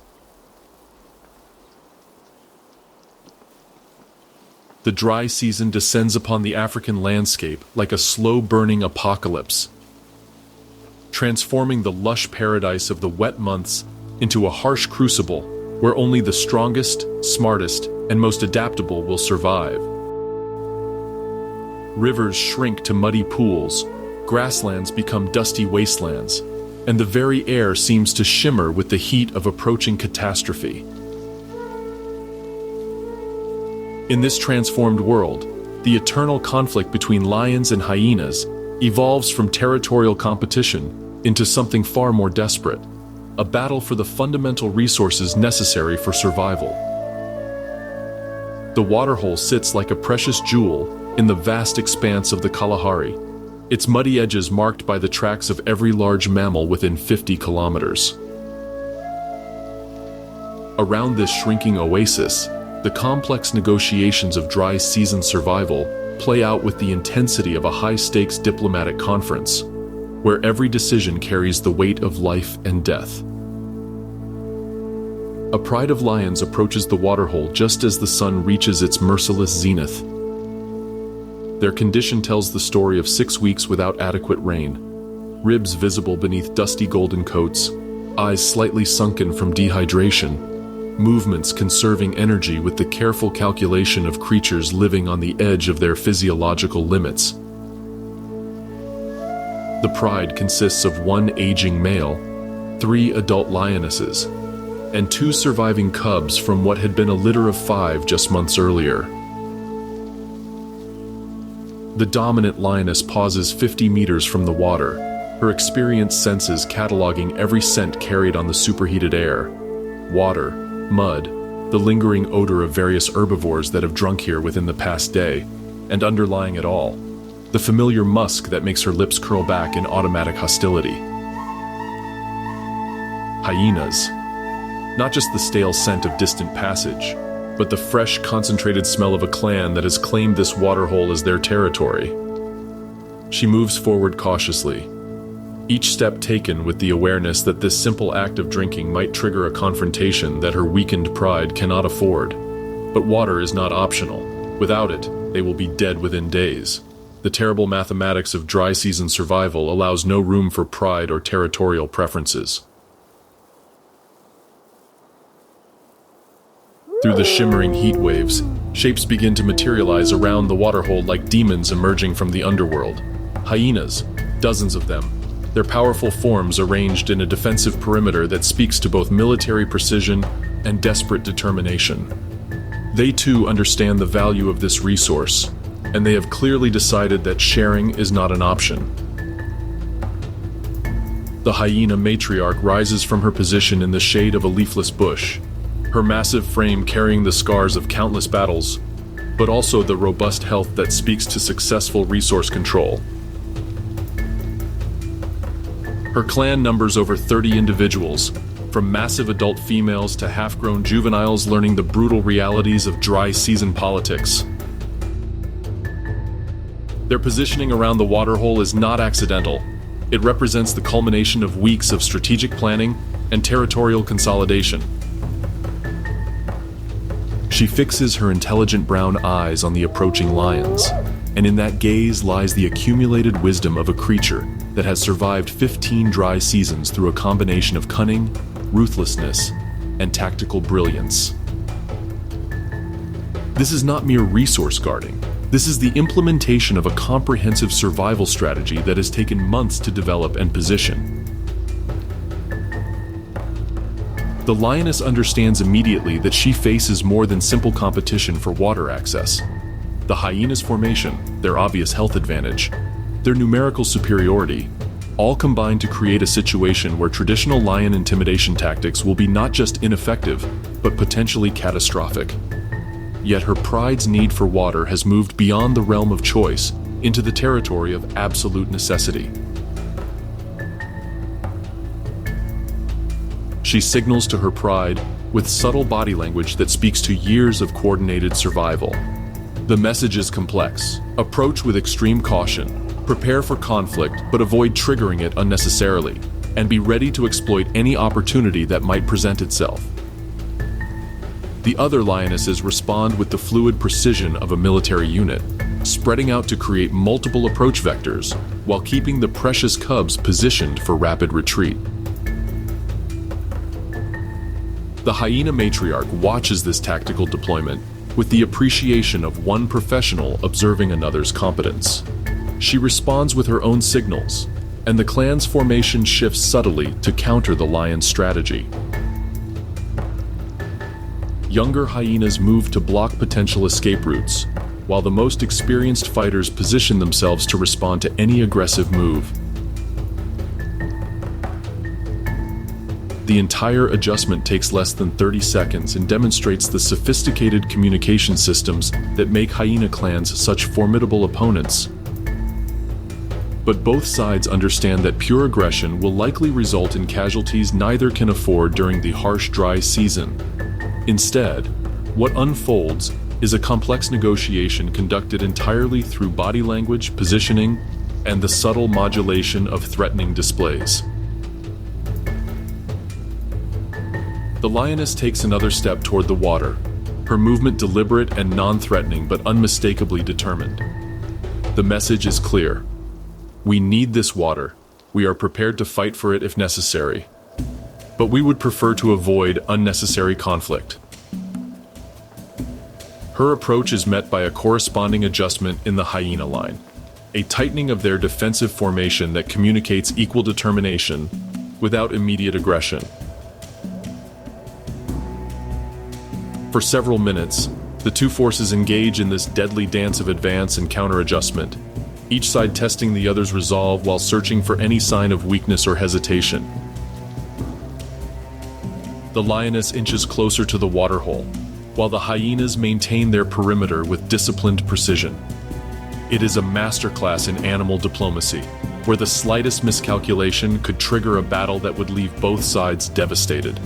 The dry season descends upon the African landscape like a slow-burning apocalypse, transforming the lush paradise of the wet months into a harsh crucible where only the strongest, smartest, and most adaptable will survive. Rivers shrink to muddy pools, grasslands become dusty wastelands, and the very air seems to shimmer with the heat of approaching catastrophe. In this transformed world, the eternal conflict between lions and hyenas evolves from territorial competition into something far more desperate, a battle for the fundamental resources necessary for survival. The waterhole sits like a precious jewel in the vast expanse of the Kalahari, its muddy edges marked by the tracks of every large mammal within 50 kilometers. Around this shrinking oasis, the complex negotiations of dry season survival play out with the intensity of a high-stakes diplomatic conference, where every decision carries the weight of life and death. A pride of lions approaches the waterhole just as the sun reaches its merciless zenith. Their condition tells the story of 6 weeks without adequate rain, ribs visible beneath dusty golden coats, eyes slightly sunken from dehydration, movements conserving energy with the careful calculation of creatures living on the edge of their physiological limits. The pride consists of 1 aging male, 3 adult lionesses, and 2 surviving cubs from what had been a litter of 5 just months earlier. The dominant lioness pauses 50 meters from the water, her experienced senses cataloging every scent carried on the superheated air: water, mud, the lingering odor of various herbivores that have drunk here within the past day, and underlying it all, the familiar musk that makes her lips curl back in automatic hostility. Hyenas. Not just the stale scent of distant passage, but the fresh, concentrated smell of a clan that has claimed this waterhole as their territory. She moves forward cautiously, each step taken with the awareness that this simple act of drinking might trigger a confrontation that her weakened pride cannot afford. But water is not optional. Without it, they will be dead within days. The terrible mathematics of dry season survival allows no room for pride or territorial preferences. Through the shimmering heat waves, shapes begin to materialize around the waterhole like demons emerging from the underworld. Hyenas, dozens of them, their powerful forms arranged in a defensive perimeter that speaks to both military precision and desperate determination. They too understand the value of this resource, and they have clearly decided that sharing is not an option. The hyena matriarch rises from her position in the shade of a leafless bush, her massive frame carrying the scars of countless battles, but also the robust health that speaks to successful resource control. Her clan numbers over 30 individuals, from massive adult females to half-grown juveniles learning the brutal realities of dry season politics. Their positioning around the waterhole is not accidental. It represents the culmination of weeks of strategic planning and territorial consolidation. She fixes her intelligent brown eyes on the approaching lions, and in that gaze lies the accumulated wisdom of a creature that has survived 15 dry seasons through a combination of cunning, ruthlessness, and tactical brilliance. This is not mere resource guarding. This is the implementation of a comprehensive survival strategy that has taken months to develop and position. The lioness understands immediately that she faces more than simple competition for water access. The hyena's formation, their obvious health advantage, their numerical superiority, all combine to create a situation where traditional lion intimidation tactics will be not just ineffective, but potentially catastrophic. Yet her pride's need for water has moved beyond the realm of choice into the territory of absolute necessity. She signals to her pride with subtle body language that speaks to years of coordinated survival. The message is complex. Approach with extreme caution. Prepare for conflict, but avoid triggering it unnecessarily, and be ready to exploit any opportunity that might present itself. The other lionesses respond with the fluid precision of a military unit, spreading out to create multiple approach vectors while keeping the precious cubs positioned for rapid retreat. The hyena matriarch watches this tactical deployment with the appreciation of one professional observing another's competence. She responds with her own signals, and the clan's formation shifts subtly to counter the lion's strategy. Younger hyenas move to block potential escape routes, while the most experienced fighters position themselves to respond to any aggressive move. The entire adjustment takes less than 30 seconds and demonstrates the sophisticated communication systems that make hyena clans such formidable opponents. But both sides understand that pure aggression will likely result in casualties neither can afford during the harsh, dry season. Instead, what unfolds is a complex negotiation conducted entirely through body language, positioning, and the subtle modulation of threatening displays. The lioness takes another step toward the water, her movement deliberate and non-threatening but unmistakably determined. The message is clear. We need this water. We are prepared to fight for it if necessary. But we would prefer to avoid unnecessary conflict. Her approach is met by a corresponding adjustment in the hyena line, a tightening of their defensive formation that communicates equal determination without immediate aggression. For several minutes, the two forces engage in this deadly dance of advance and counter-adjustment, each side testing the other's resolve while searching for any sign of weakness or hesitation. The lioness inches closer to the waterhole, while the hyenas maintain their perimeter with disciplined precision. It is a masterclass in animal diplomacy, where the slightest miscalculation could trigger a battle that would leave both sides devastated.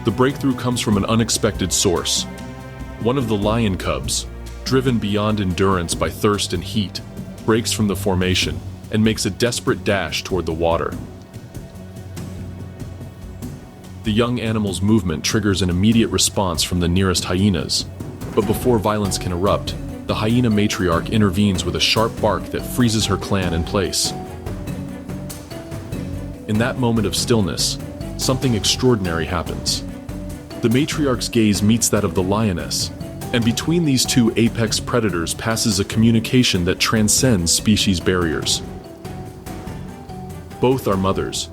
The breakthrough comes from an unexpected source. One of the lion cubs, driven beyond endurance by thirst and heat, breaks from the formation and makes a desperate dash toward the water. The young animal's movement triggers an immediate response from the nearest hyenas, but before violence can erupt, the hyena matriarch intervenes with a sharp bark that freezes her clan in place. In that moment of stillness, something extraordinary happens. The matriarch's gaze meets that of the lioness, and between these two apex predators passes a communication that transcends species barriers. Both are mothers.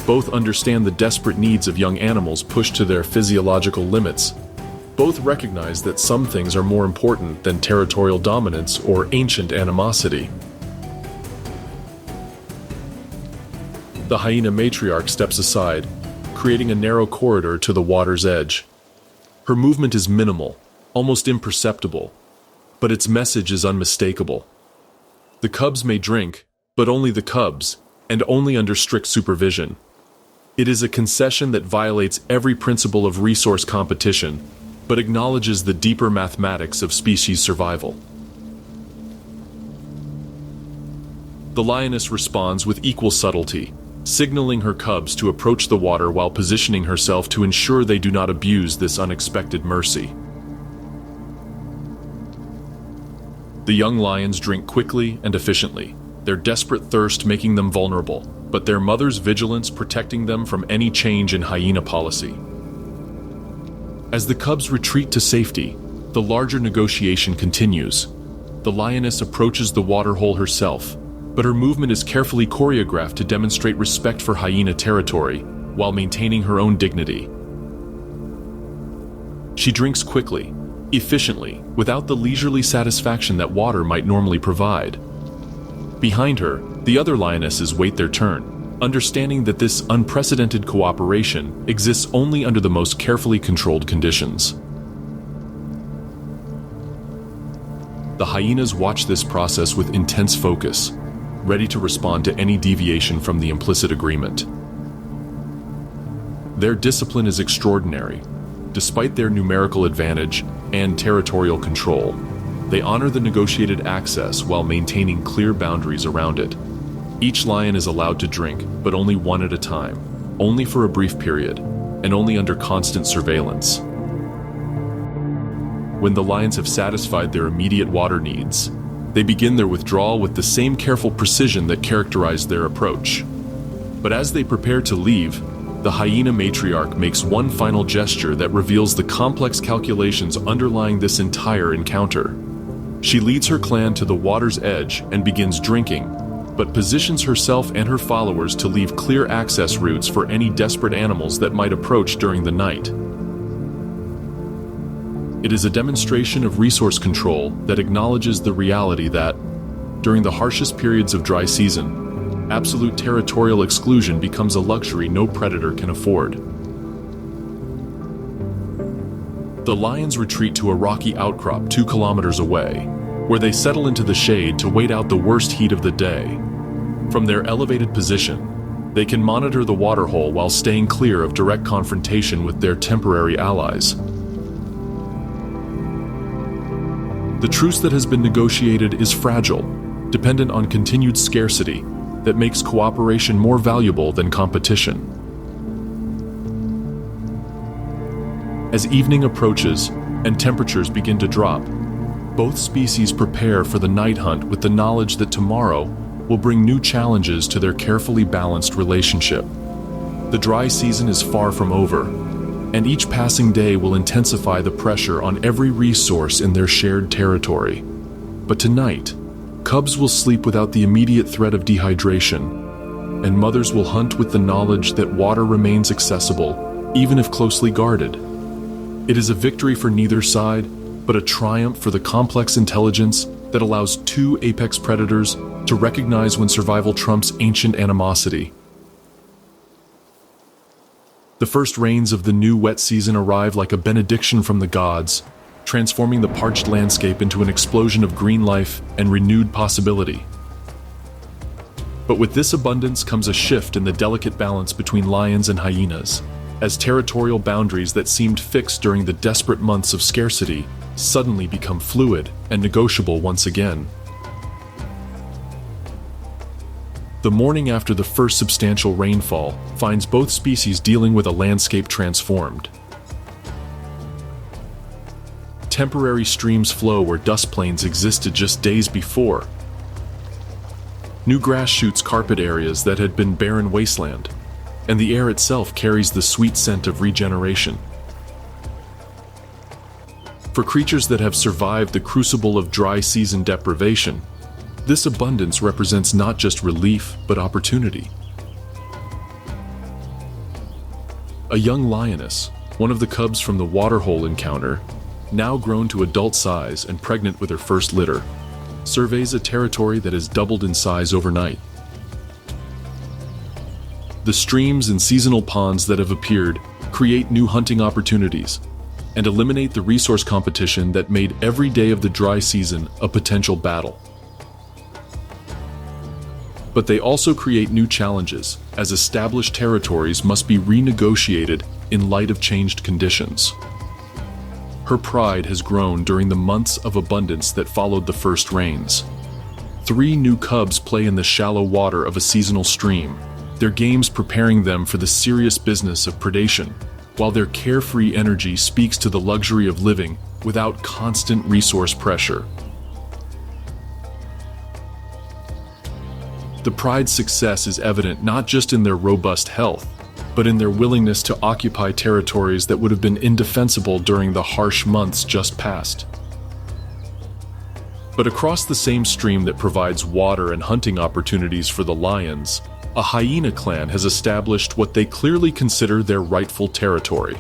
Both understand the desperate needs of young animals pushed to their physiological limits. Both recognize that some things are more important than territorial dominance or ancient animosity. The hyena matriarch steps aside, creating a narrow corridor to the water's edge. Her movement is minimal, almost imperceptible, but its message is unmistakable. The cubs may drink, but only the cubs, and only under strict supervision. It is a concession that violates every principle of resource competition, but acknowledges the deeper mathematics of species survival. The lioness responds with equal subtlety, signaling her cubs to approach the water while positioning herself to ensure they do not abuse this unexpected mercy. The young lions drink quickly and efficiently, their desperate thirst making them vulnerable, but their mother's vigilance protecting them from any change in hyena policy. As the cubs retreat to safety, the larger negotiation continues. The lioness approaches the waterhole herself, but her movement is carefully choreographed to demonstrate respect for hyena territory while maintaining her own dignity. She drinks quickly, efficiently, without the leisurely satisfaction that water might normally provide. Behind her, the other lionesses wait their turn, understanding that this unprecedented cooperation exists only under the most carefully controlled conditions. The hyenas watch this process with intense focus, ready to respond to any deviation from the implicit agreement. Their discipline is extraordinary. Despite their numerical advantage and territorial control, they honor the negotiated access while maintaining clear boundaries around it. Each lion is allowed to drink, but only one at a time, only for a brief period, and only under constant surveillance. When the lions have satisfied their immediate water needs, they begin their withdrawal with the same careful precision that characterized their approach. But as they prepare to leave, the hyena matriarch makes one final gesture that reveals the complex calculations underlying this entire encounter. She leads her clan to the water's edge and begins drinking, but positions herself and her followers to leave clear access routes for any desperate animals that might approach during the night. It is a demonstration of resource control that acknowledges the reality that, during the harshest periods of dry season, absolute territorial exclusion becomes a luxury no predator can afford. The lions retreat to a rocky outcrop 2 kilometers away, where they settle into the shade to wait out the worst heat of the day. From their elevated position, they can monitor the waterhole while staying clear of direct confrontation with their temporary allies. The truce that has been negotiated is fragile, dependent on continued scarcity that makes cooperation more valuable than competition. As evening approaches and temperatures begin to drop, both species prepare for the night hunt with the knowledge that tomorrow will bring new challenges to their carefully balanced relationship. The dry season is far from over, and each passing day will intensify the pressure on every resource in their shared territory. But tonight, cubs will sleep without the immediate threat of dehydration, and mothers will hunt with the knowledge that water remains accessible, even if closely guarded. It is a victory for neither side, but a triumph for the complex intelligence that allows 2 apex predators to recognize when survival trumps ancient animosity. The first rains of the new wet season arrive like a benediction from the gods, transforming the parched landscape into an explosion of green life and renewed possibility. But with this abundance comes a shift in the delicate balance between lions and hyenas, as territorial boundaries that seemed fixed during the desperate months of scarcity suddenly become fluid and negotiable once again. The morning after the first substantial rainfall finds both species dealing with a landscape transformed. Temporary streams flow where dust plains existed just days before. New grass shoots carpet areas that had been barren wasteland, and the air itself carries the sweet scent of regeneration. For creatures that have survived the crucible of dry season deprivation, this abundance represents not just relief, but opportunity. A young lioness, one of the cubs from the waterhole encounter, now grown to adult size and pregnant with her first litter, surveys a territory that has doubled in size overnight. The streams and seasonal ponds that have appeared create new hunting opportunities and eliminate the resource competition that made every day of the dry season a potential battle. But they also create new challenges, as established territories must be renegotiated in light of changed conditions. Her pride has grown during the months of abundance that followed the first rains. 3 new cubs play in the shallow water of a seasonal stream, their games preparing them for the serious business of predation, while their carefree energy speaks to the luxury of living without constant resource pressure. The pride's success is evident not just in their robust health, but in their willingness to occupy territories that would have been indefensible during the harsh months just past. But across the same stream that provides water and hunting opportunities for the lions, a hyena clan has established what they clearly consider their rightful territory.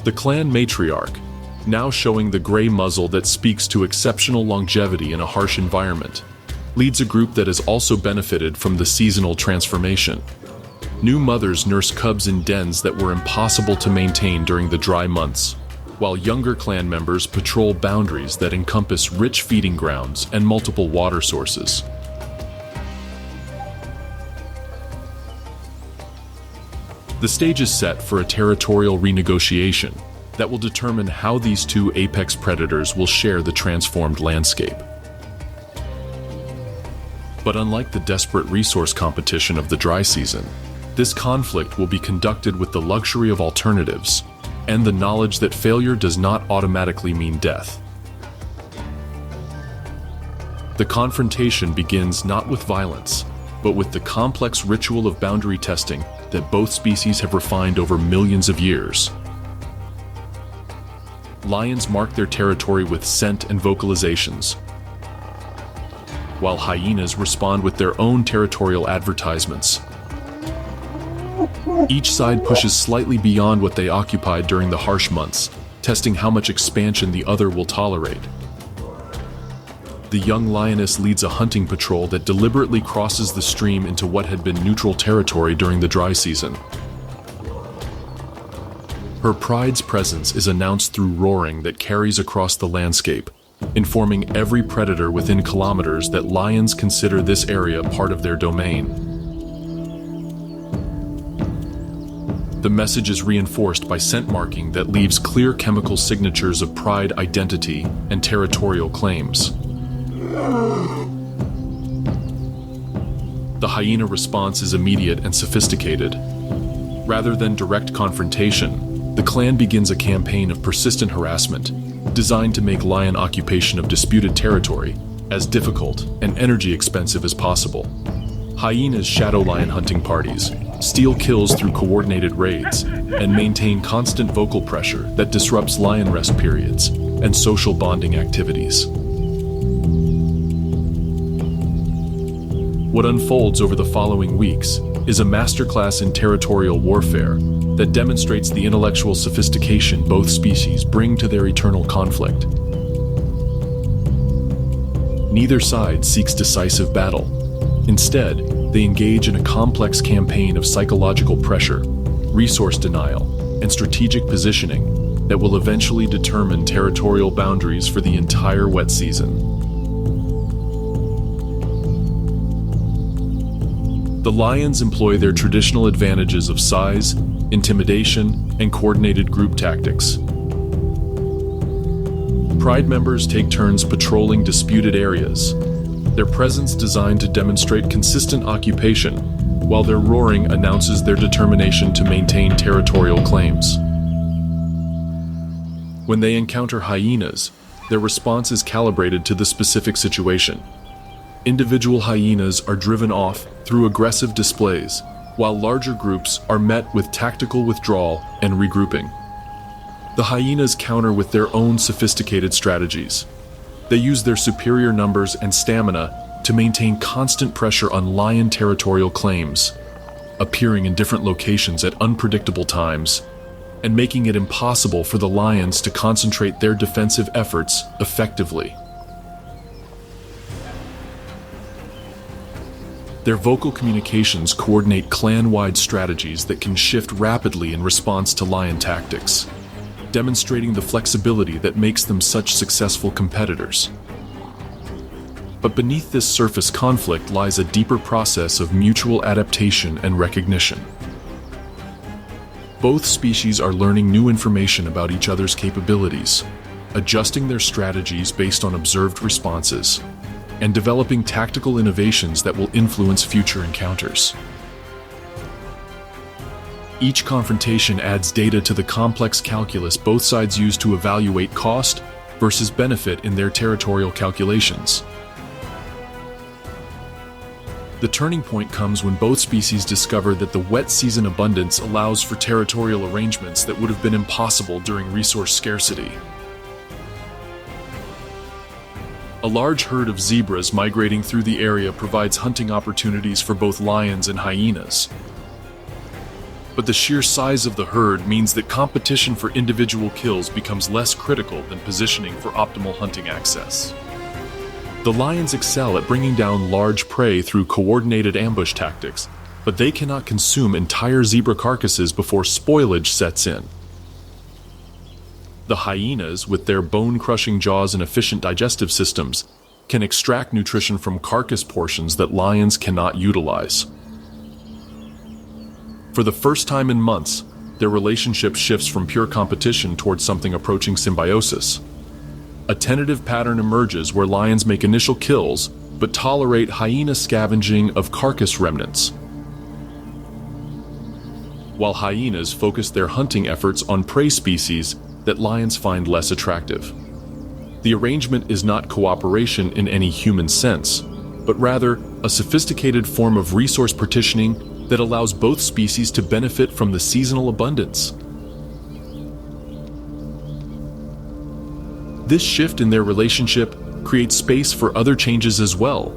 The clan matriarch, now showing the gray muzzle that speaks to exceptional longevity in a harsh environment, leads a group that has also benefited from the seasonal transformation. New mothers nurse cubs in dens that were impossible to maintain during the dry months, while younger clan members patrol boundaries that encompass rich feeding grounds and multiple water sources. The stage is set for a territorial renegotiation that will determine how these two apex predators will share the transformed landscape. But unlike the desperate resource competition of the dry season, this conflict will be conducted with the luxury of alternatives and the knowledge that failure does not automatically mean death. The confrontation begins not with violence, but with the complex ritual of boundary testing that both species have refined over millions of years. Lions mark their territory with scent and vocalizations, while hyenas respond with their own territorial advertisements. Each side pushes slightly beyond what they occupied during the harsh months, testing how much expansion the other will tolerate. The young lioness leads a hunting patrol that deliberately crosses the stream into what had been neutral territory during the dry season. Her pride's presence is announced through roaring that carries across the landscape, informing every predator within kilometers that lions consider this area part of their domain. The message is reinforced by scent marking that leaves clear chemical signatures of pride, identity, and territorial claims. The hyena response is immediate and sophisticated. Rather than direct confrontation, the clan begins a campaign of persistent harassment, designed to make lion occupation of disputed territory as difficult and energy expensive as possible. Hyenas shadow lion hunting parties, steal kills through coordinated raids, and maintain constant vocal pressure that disrupts lion rest periods and social bonding activities. What unfolds over the following weeks is a masterclass in territorial warfare that demonstrates the intellectual sophistication both species bring to their eternal conflict. Neither side seeks decisive battle. Instead, they engage in a complex campaign of psychological pressure, resource denial, and strategic positioning that will eventually determine territorial boundaries for the entire wet season. The lions employ their traditional advantages of size, intimidation, and coordinated group tactics. Pride members take turns patrolling disputed areas, their presence designed to demonstrate consistent occupation, while their roaring announces their determination to maintain territorial claims. When they encounter hyenas, their response is calibrated to the specific situation. Individual hyenas are driven off through aggressive displays, while larger groups are met with tactical withdrawal and regrouping. The hyenas counter with their own sophisticated strategies. They use their superior numbers and stamina to maintain constant pressure on lion territorial claims, appearing in different locations at unpredictable times, and making it impossible for the lions to concentrate their defensive efforts effectively. Their vocal communications coordinate clan-wide strategies that can shift rapidly in response to lion tactics, demonstrating the flexibility that makes them such successful competitors. But beneath this surface conflict lies a deeper process of mutual adaptation and recognition. Both species are learning new information about each other's capabilities, adjusting their strategies based on observed responses, and developing tactical innovations that will influence future encounters. Each confrontation adds data to the complex calculus both sides use to evaluate cost versus benefit in their territorial calculations. The turning point comes when both species discover that the wet season abundance allows for territorial arrangements that would have been impossible during resource scarcity. A large herd of zebras migrating through the area provides hunting opportunities for both lions and hyenas. But the sheer size of the herd means that competition for individual kills becomes less critical than positioning for optimal hunting access. The lions excel at bringing down large prey through coordinated ambush tactics, but they cannot consume entire zebra carcasses before spoilage sets in. The hyenas, with their bone-crushing jaws and efficient digestive systems, can extract nutrition from carcass portions that lions cannot utilize. For the first time in months, their relationship shifts from pure competition towards something approaching symbiosis. A tentative pattern emerges where lions make initial kills, but tolerate hyena scavenging of carcass remnants, while hyenas focus their hunting efforts on prey species that lions find less attractive. The arrangement is not cooperation in any human sense, but rather a sophisticated form of resource partitioning that allows both species to benefit from the seasonal abundance. This shift in their relationship creates space for other changes as well.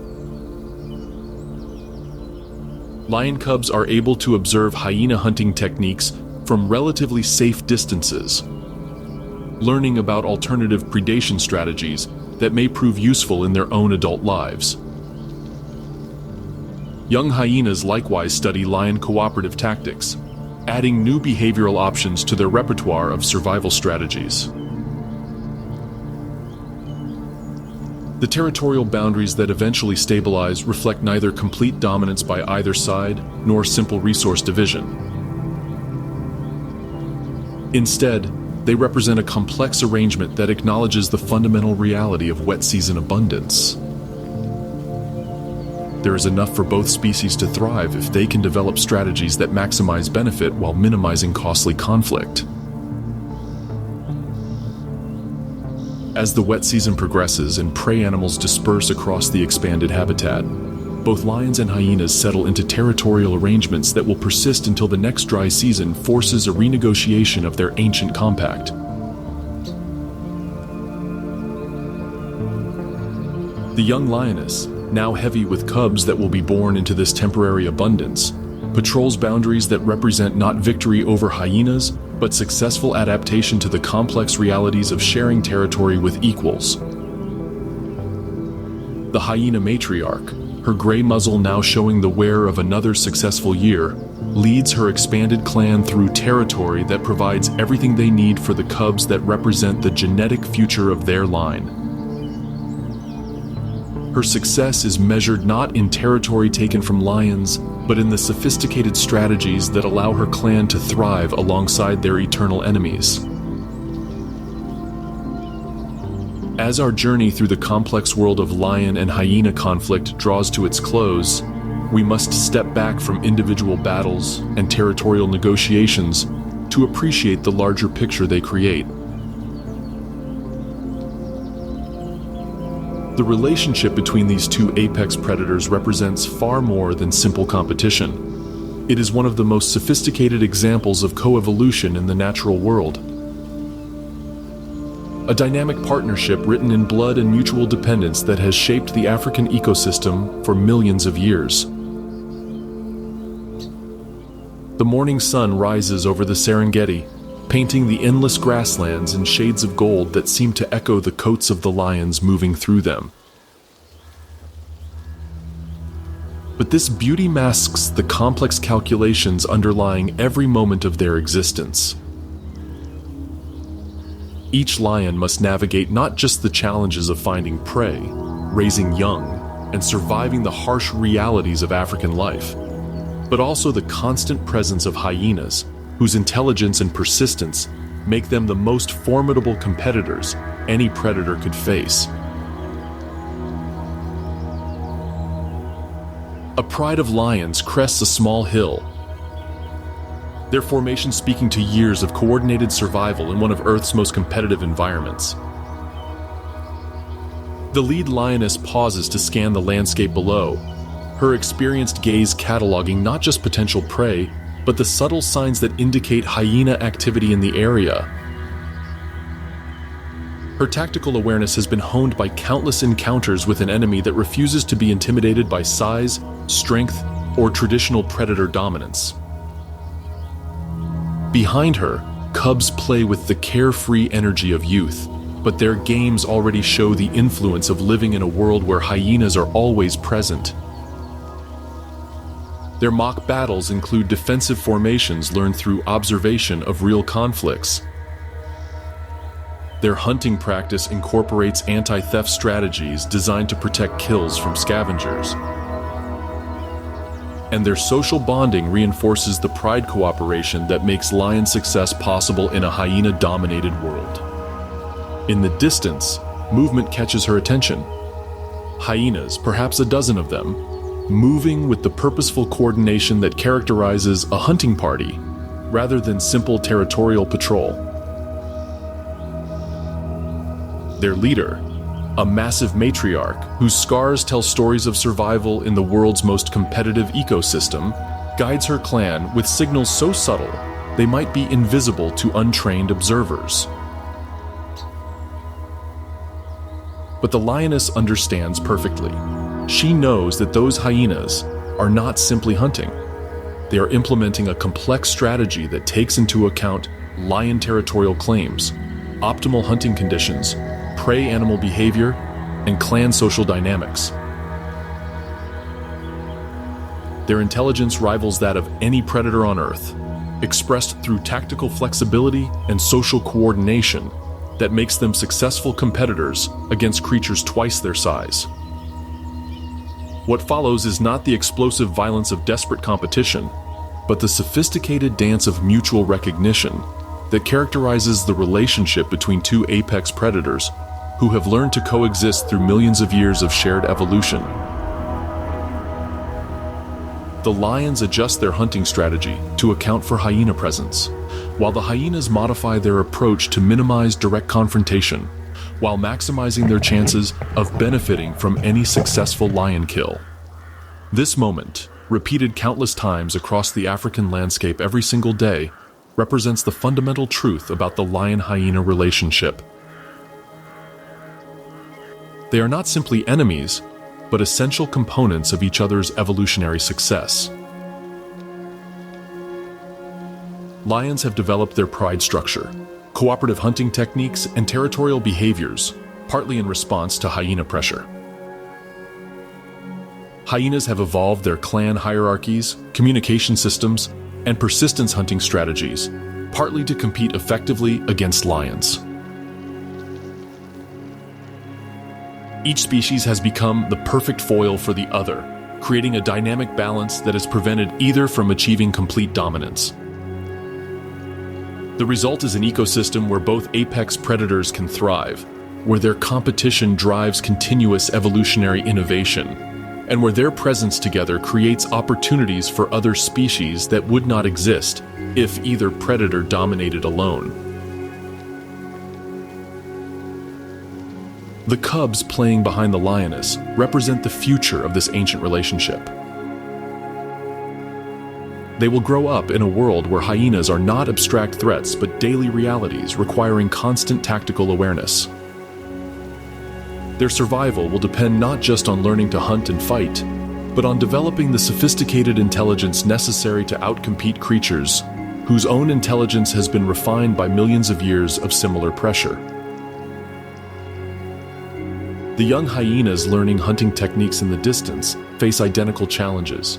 Lion cubs are able to observe hyena hunting techniques from relatively safe distances, learning about alternative predation strategies that may prove useful in their own adult lives. Young hyenas likewise study lion cooperative tactics, adding new behavioral options to their repertoire of survival strategies. The territorial boundaries that eventually stabilize reflect neither complete dominance by either side nor simple resource division. Instead, they represent a complex arrangement that acknowledges the fundamental reality of wet season abundance. There is enough for both species to thrive if they can develop strategies that maximize benefit while minimizing costly conflict. As the wet season progresses and prey animals disperse across the expanded habitat, both lions and hyenas settle into territorial arrangements that will persist until the next dry season forces a renegotiation of their ancient compact. The young lioness, now heavy with cubs that will be born into this temporary abundance, patrols boundaries that represent not victory over hyenas, but successful adaptation to the complex realities of sharing territory with equals. The hyena matriarch, her gray muzzle now showing the wear of another successful year, leads her expanded clan through territory that provides everything they need for the cubs that represent the genetic future of their line. Her success is measured not in territory taken from lions, but in the sophisticated strategies that allow her clan to thrive alongside their eternal enemies. As our journey through the complex world of lion and hyena conflict draws to its close, we must step back from individual battles and territorial negotiations to appreciate the larger picture they create. The relationship between these two apex predators represents far more than simple competition. It is one of the most sophisticated examples of coevolution in the natural world. A dynamic partnership written in blood and mutual dependence that has shaped the African ecosystem for millions of years. The morning sun rises over the Serengeti, painting the endless grasslands in shades of gold that seem to echo the coats of the lions moving through them. But this beauty masks the complex calculations underlying every moment of their existence. Each lion must navigate not just the challenges of finding prey, raising young, and surviving the harsh realities of African life, but also the constant presence of hyenas, whose intelligence and persistence make them the most formidable competitors any predator could face. A pride of lions crests a small hill, their formation speaking to years of coordinated survival in one of Earth's most competitive environments. The lead lioness pauses to scan the landscape below, her experienced gaze cataloging not just potential prey, but the subtle signs that indicate hyena activity in the area. Her tactical awareness has been honed by countless encounters with an enemy that refuses to be intimidated by size, strength, or traditional predator dominance. Behind her, cubs play with the carefree energy of youth, but their games already show the influence of living in a world where hyenas are always present. Their mock battles include defensive formations learned through observation of real conflicts. Their hunting practice incorporates anti-theft strategies designed to protect kills from scavengers. and their social bonding reinforces the pride cooperation that makes lion success possible in a hyena-dominated world. In the distance, movement catches her attention. Hyenas, perhaps a dozen of them, moving with the purposeful coordination that characterizes a hunting party, rather than simple territorial patrol. Their leader, a massive matriarch whose scars tell stories of survival in the world's most competitive ecosystem, guides her clan with signals so subtle they might be invisible to untrained observers. But the lioness understands perfectly. She knows that those hyenas are not simply hunting. They are implementing a complex strategy that takes into account lion territorial claims, optimal hunting conditions, prey animal behavior, and clan social dynamics. Their intelligence rivals that of any predator on Earth, expressed through tactical flexibility and social coordination that makes them successful competitors against creatures twice their size. What follows is not the explosive violence of desperate competition, but the sophisticated dance of mutual recognition that characterizes the relationship between two apex predators who have learned to coexist through millions of years of shared evolution. The lions adjust their hunting strategy to account for hyena presence, while the hyenas modify their approach to minimize direct confrontation, while maximizing their chances of benefiting from any successful lion kill. This moment, repeated countless times across the African landscape every single day, represents the fundamental truth about the lion-hyena relationship. They are not simply enemies, but essential components of each other's evolutionary success. Lions have developed their pride structure, cooperative hunting techniques, and territorial behaviors, partly in response to hyena pressure. Hyenas have evolved their clan hierarchies, communication systems, and persistence hunting strategies, partly to compete effectively against lions. Each species has become the perfect foil for the other, creating a dynamic balance that has prevented either from achieving complete dominance. The result is an ecosystem where both apex predators can thrive, where their competition drives continuous evolutionary innovation, and where their presence together creates opportunities for other species that would not exist if either predator dominated alone. The cubs playing behind the lioness represent the future of this ancient relationship. They will grow up in a world where hyenas are not abstract threats but daily realities requiring constant tactical awareness. Their survival will depend not just on learning to hunt and fight, but on developing the sophisticated intelligence necessary to outcompete creatures whose own intelligence has been refined by millions of years of similar pressure. The young hyenas learning hunting techniques in the distance face identical challenges.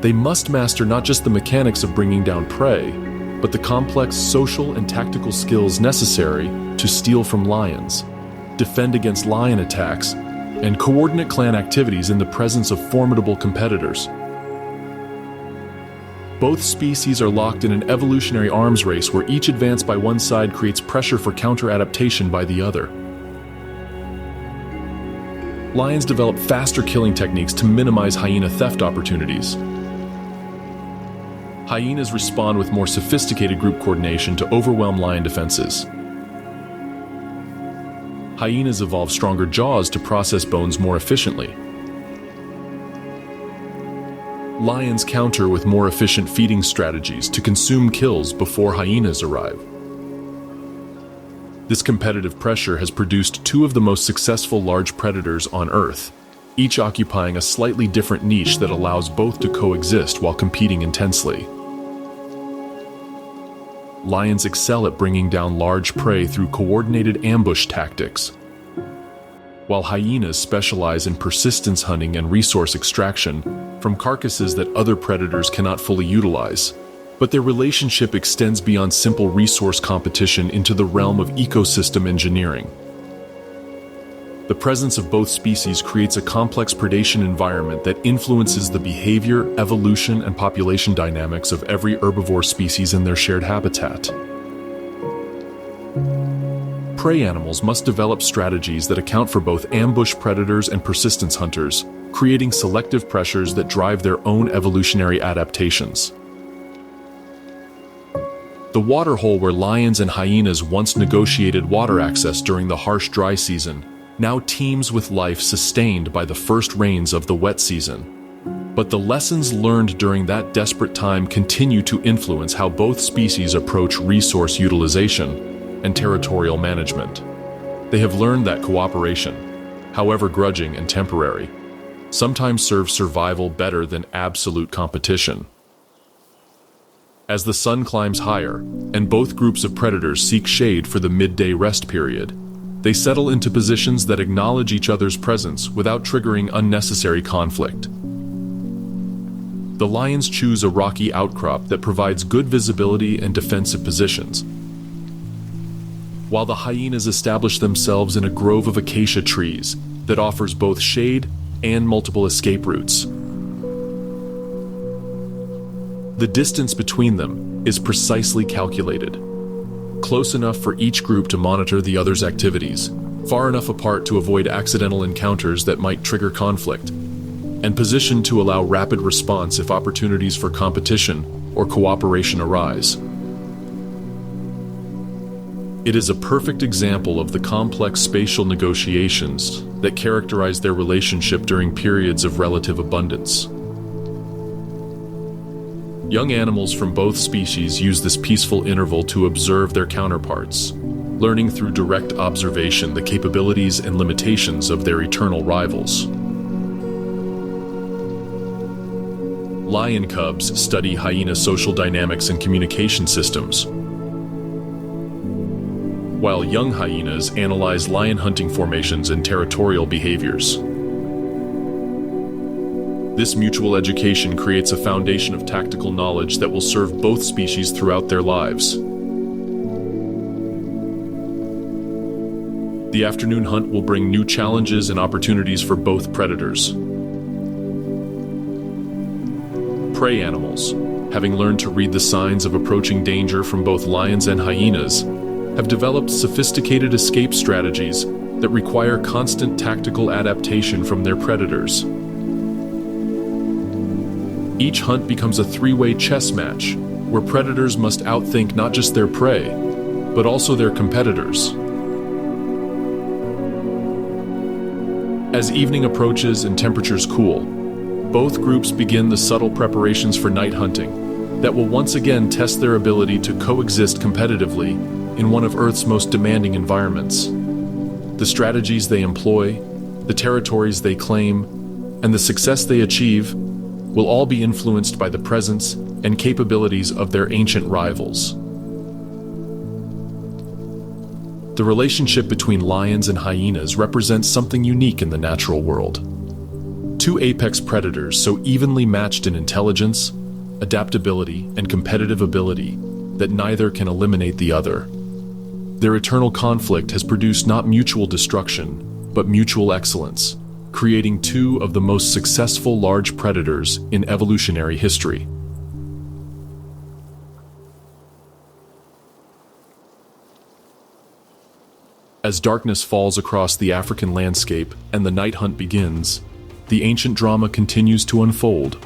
They must master not just the mechanics of bringing down prey, but the complex social and tactical skills necessary to steal from lions, defend against lion attacks, and coordinate clan activities in the presence of formidable competitors. Both species are locked in an evolutionary arms race where each advance by one side creates pressure for counter-adaptation by the other. Lions develop faster killing techniques to minimize hyena theft opportunities. Hyenas respond with more sophisticated group coordination to overwhelm lion defenses. Hyenas evolve stronger jaws to process bones more efficiently. Lions counter with more efficient feeding strategies to consume kills before hyenas arrive. This competitive pressure has produced two of the most successful large predators on Earth, each occupying a slightly different niche that allows both to coexist while competing intensely. Lions excel at bringing down large prey through coordinated ambush tactics, while hyenas specialize in persistence hunting and resource extraction from carcasses that other predators cannot fully utilize. But their relationship extends beyond simple resource competition into the realm of ecosystem engineering. The presence of both species creates a complex predation environment that influences the behavior, evolution, and population dynamics of every herbivore species in their shared habitat. Prey animals must develop strategies that account for both ambush predators and persistence hunters, creating selective pressures that drive their own evolutionary adaptations. The waterhole where lions and hyenas once negotiated water access during the harsh dry season now teems with life sustained by the first rains of the wet season. But the lessons learned during that desperate time continue to influence how both species approach resource utilization and territorial management. They have learned that cooperation, however grudging and temporary, sometimes serves survival better than absolute competition. As the sun climbs higher, and both groups of predators seek shade for the midday rest period, they settle into positions that acknowledge each other's presence without triggering unnecessary conflict. The lions choose a rocky outcrop that provides good visibility and defensive positions, while the hyenas establish themselves in a grove of acacia trees that offers both shade and multiple escape routes. The distance between them is precisely calculated, close enough for each group to monitor the other's activities, far enough apart to avoid accidental encounters that might trigger conflict, and positioned to allow rapid response if opportunities for competition or cooperation arise. It is a perfect example of the complex spatial negotiations that characterize their relationship during periods of relative abundance. Young animals from both species use this peaceful interval to observe their counterparts, learning through direct observation the capabilities and limitations of their eternal rivals. Lion cubs study hyena social dynamics and communication systems, while young hyenas analyze lion hunting formations and territorial behaviors. This mutual education creates a foundation of tactical knowledge that will serve both species throughout their lives. The afternoon hunt will bring new challenges and opportunities for both predators. Prey animals, having learned to read the signs of approaching danger from both lions and hyenas, have developed sophisticated escape strategies that require constant tactical adaptation from their predators. Each hunt becomes a three-way chess match, where predators must outthink not just their prey, but also their competitors. As evening approaches and temperatures cool, both groups begin the subtle preparations for night hunting that will once again test their ability to coexist competitively in one of Earth's most demanding environments. The strategies they employ, the territories they claim, and the success they achieve will all be influenced by the presence and capabilities of their ancient rivals. The relationship between lions and hyenas represents something unique in the natural world. Two apex predators so evenly matched in intelligence, adaptability, and competitive ability that neither can eliminate the other. Their eternal conflict has produced not mutual destruction, but mutual excellence, creating two of the most successful large predators in evolutionary history. As darkness falls across the African landscape and the night hunt begins, the ancient drama continues to unfold.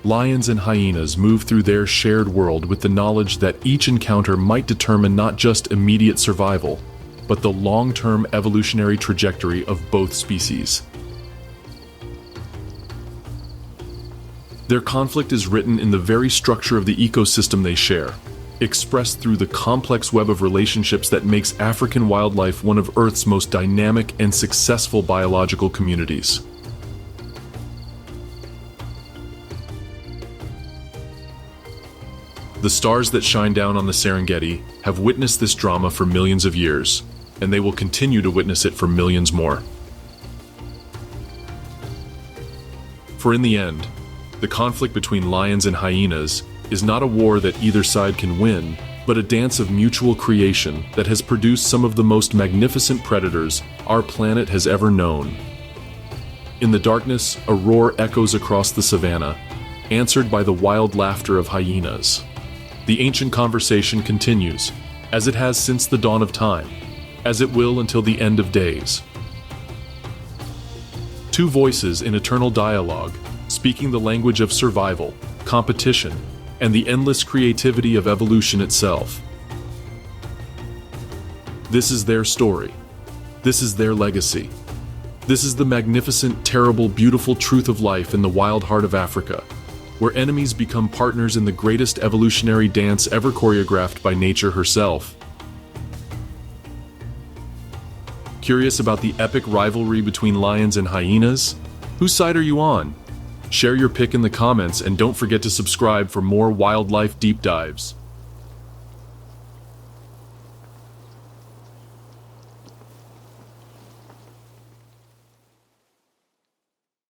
Lions and hyenas move through their shared world with the knowledge that each encounter might determine not just immediate survival, but the long-term evolutionary trajectory of both species. Their conflict is written in the very structure of the ecosystem they share, expressed through the complex web of relationships that makes African wildlife one of Earth's most dynamic and successful biological communities. The stars that shine down on the Serengeti have witnessed this drama for millions of years, and they will continue to witness it for millions more. For in the end, the conflict between lions and hyenas is not a war that either side can win, but a dance of mutual creation that has produced some of the most magnificent predators our planet has ever known. In the darkness, a roar echoes across the savanna, answered by the wild laughter of hyenas. The ancient conversation continues, as it has since the dawn of time, as it will until the end of days. Two voices in eternal dialogue, speaking the language of survival, competition, and the endless creativity of evolution itself. This is their story. This is their legacy. This is the magnificent, terrible, beautiful truth of life in the wild heart of Africa, where enemies become partners in the greatest evolutionary dance ever choreographed by nature herself. Curious about the epic rivalry between lions and hyenas? Whose side are you on? Share your pick in the comments and don't forget to subscribe for more wildlife deep dives.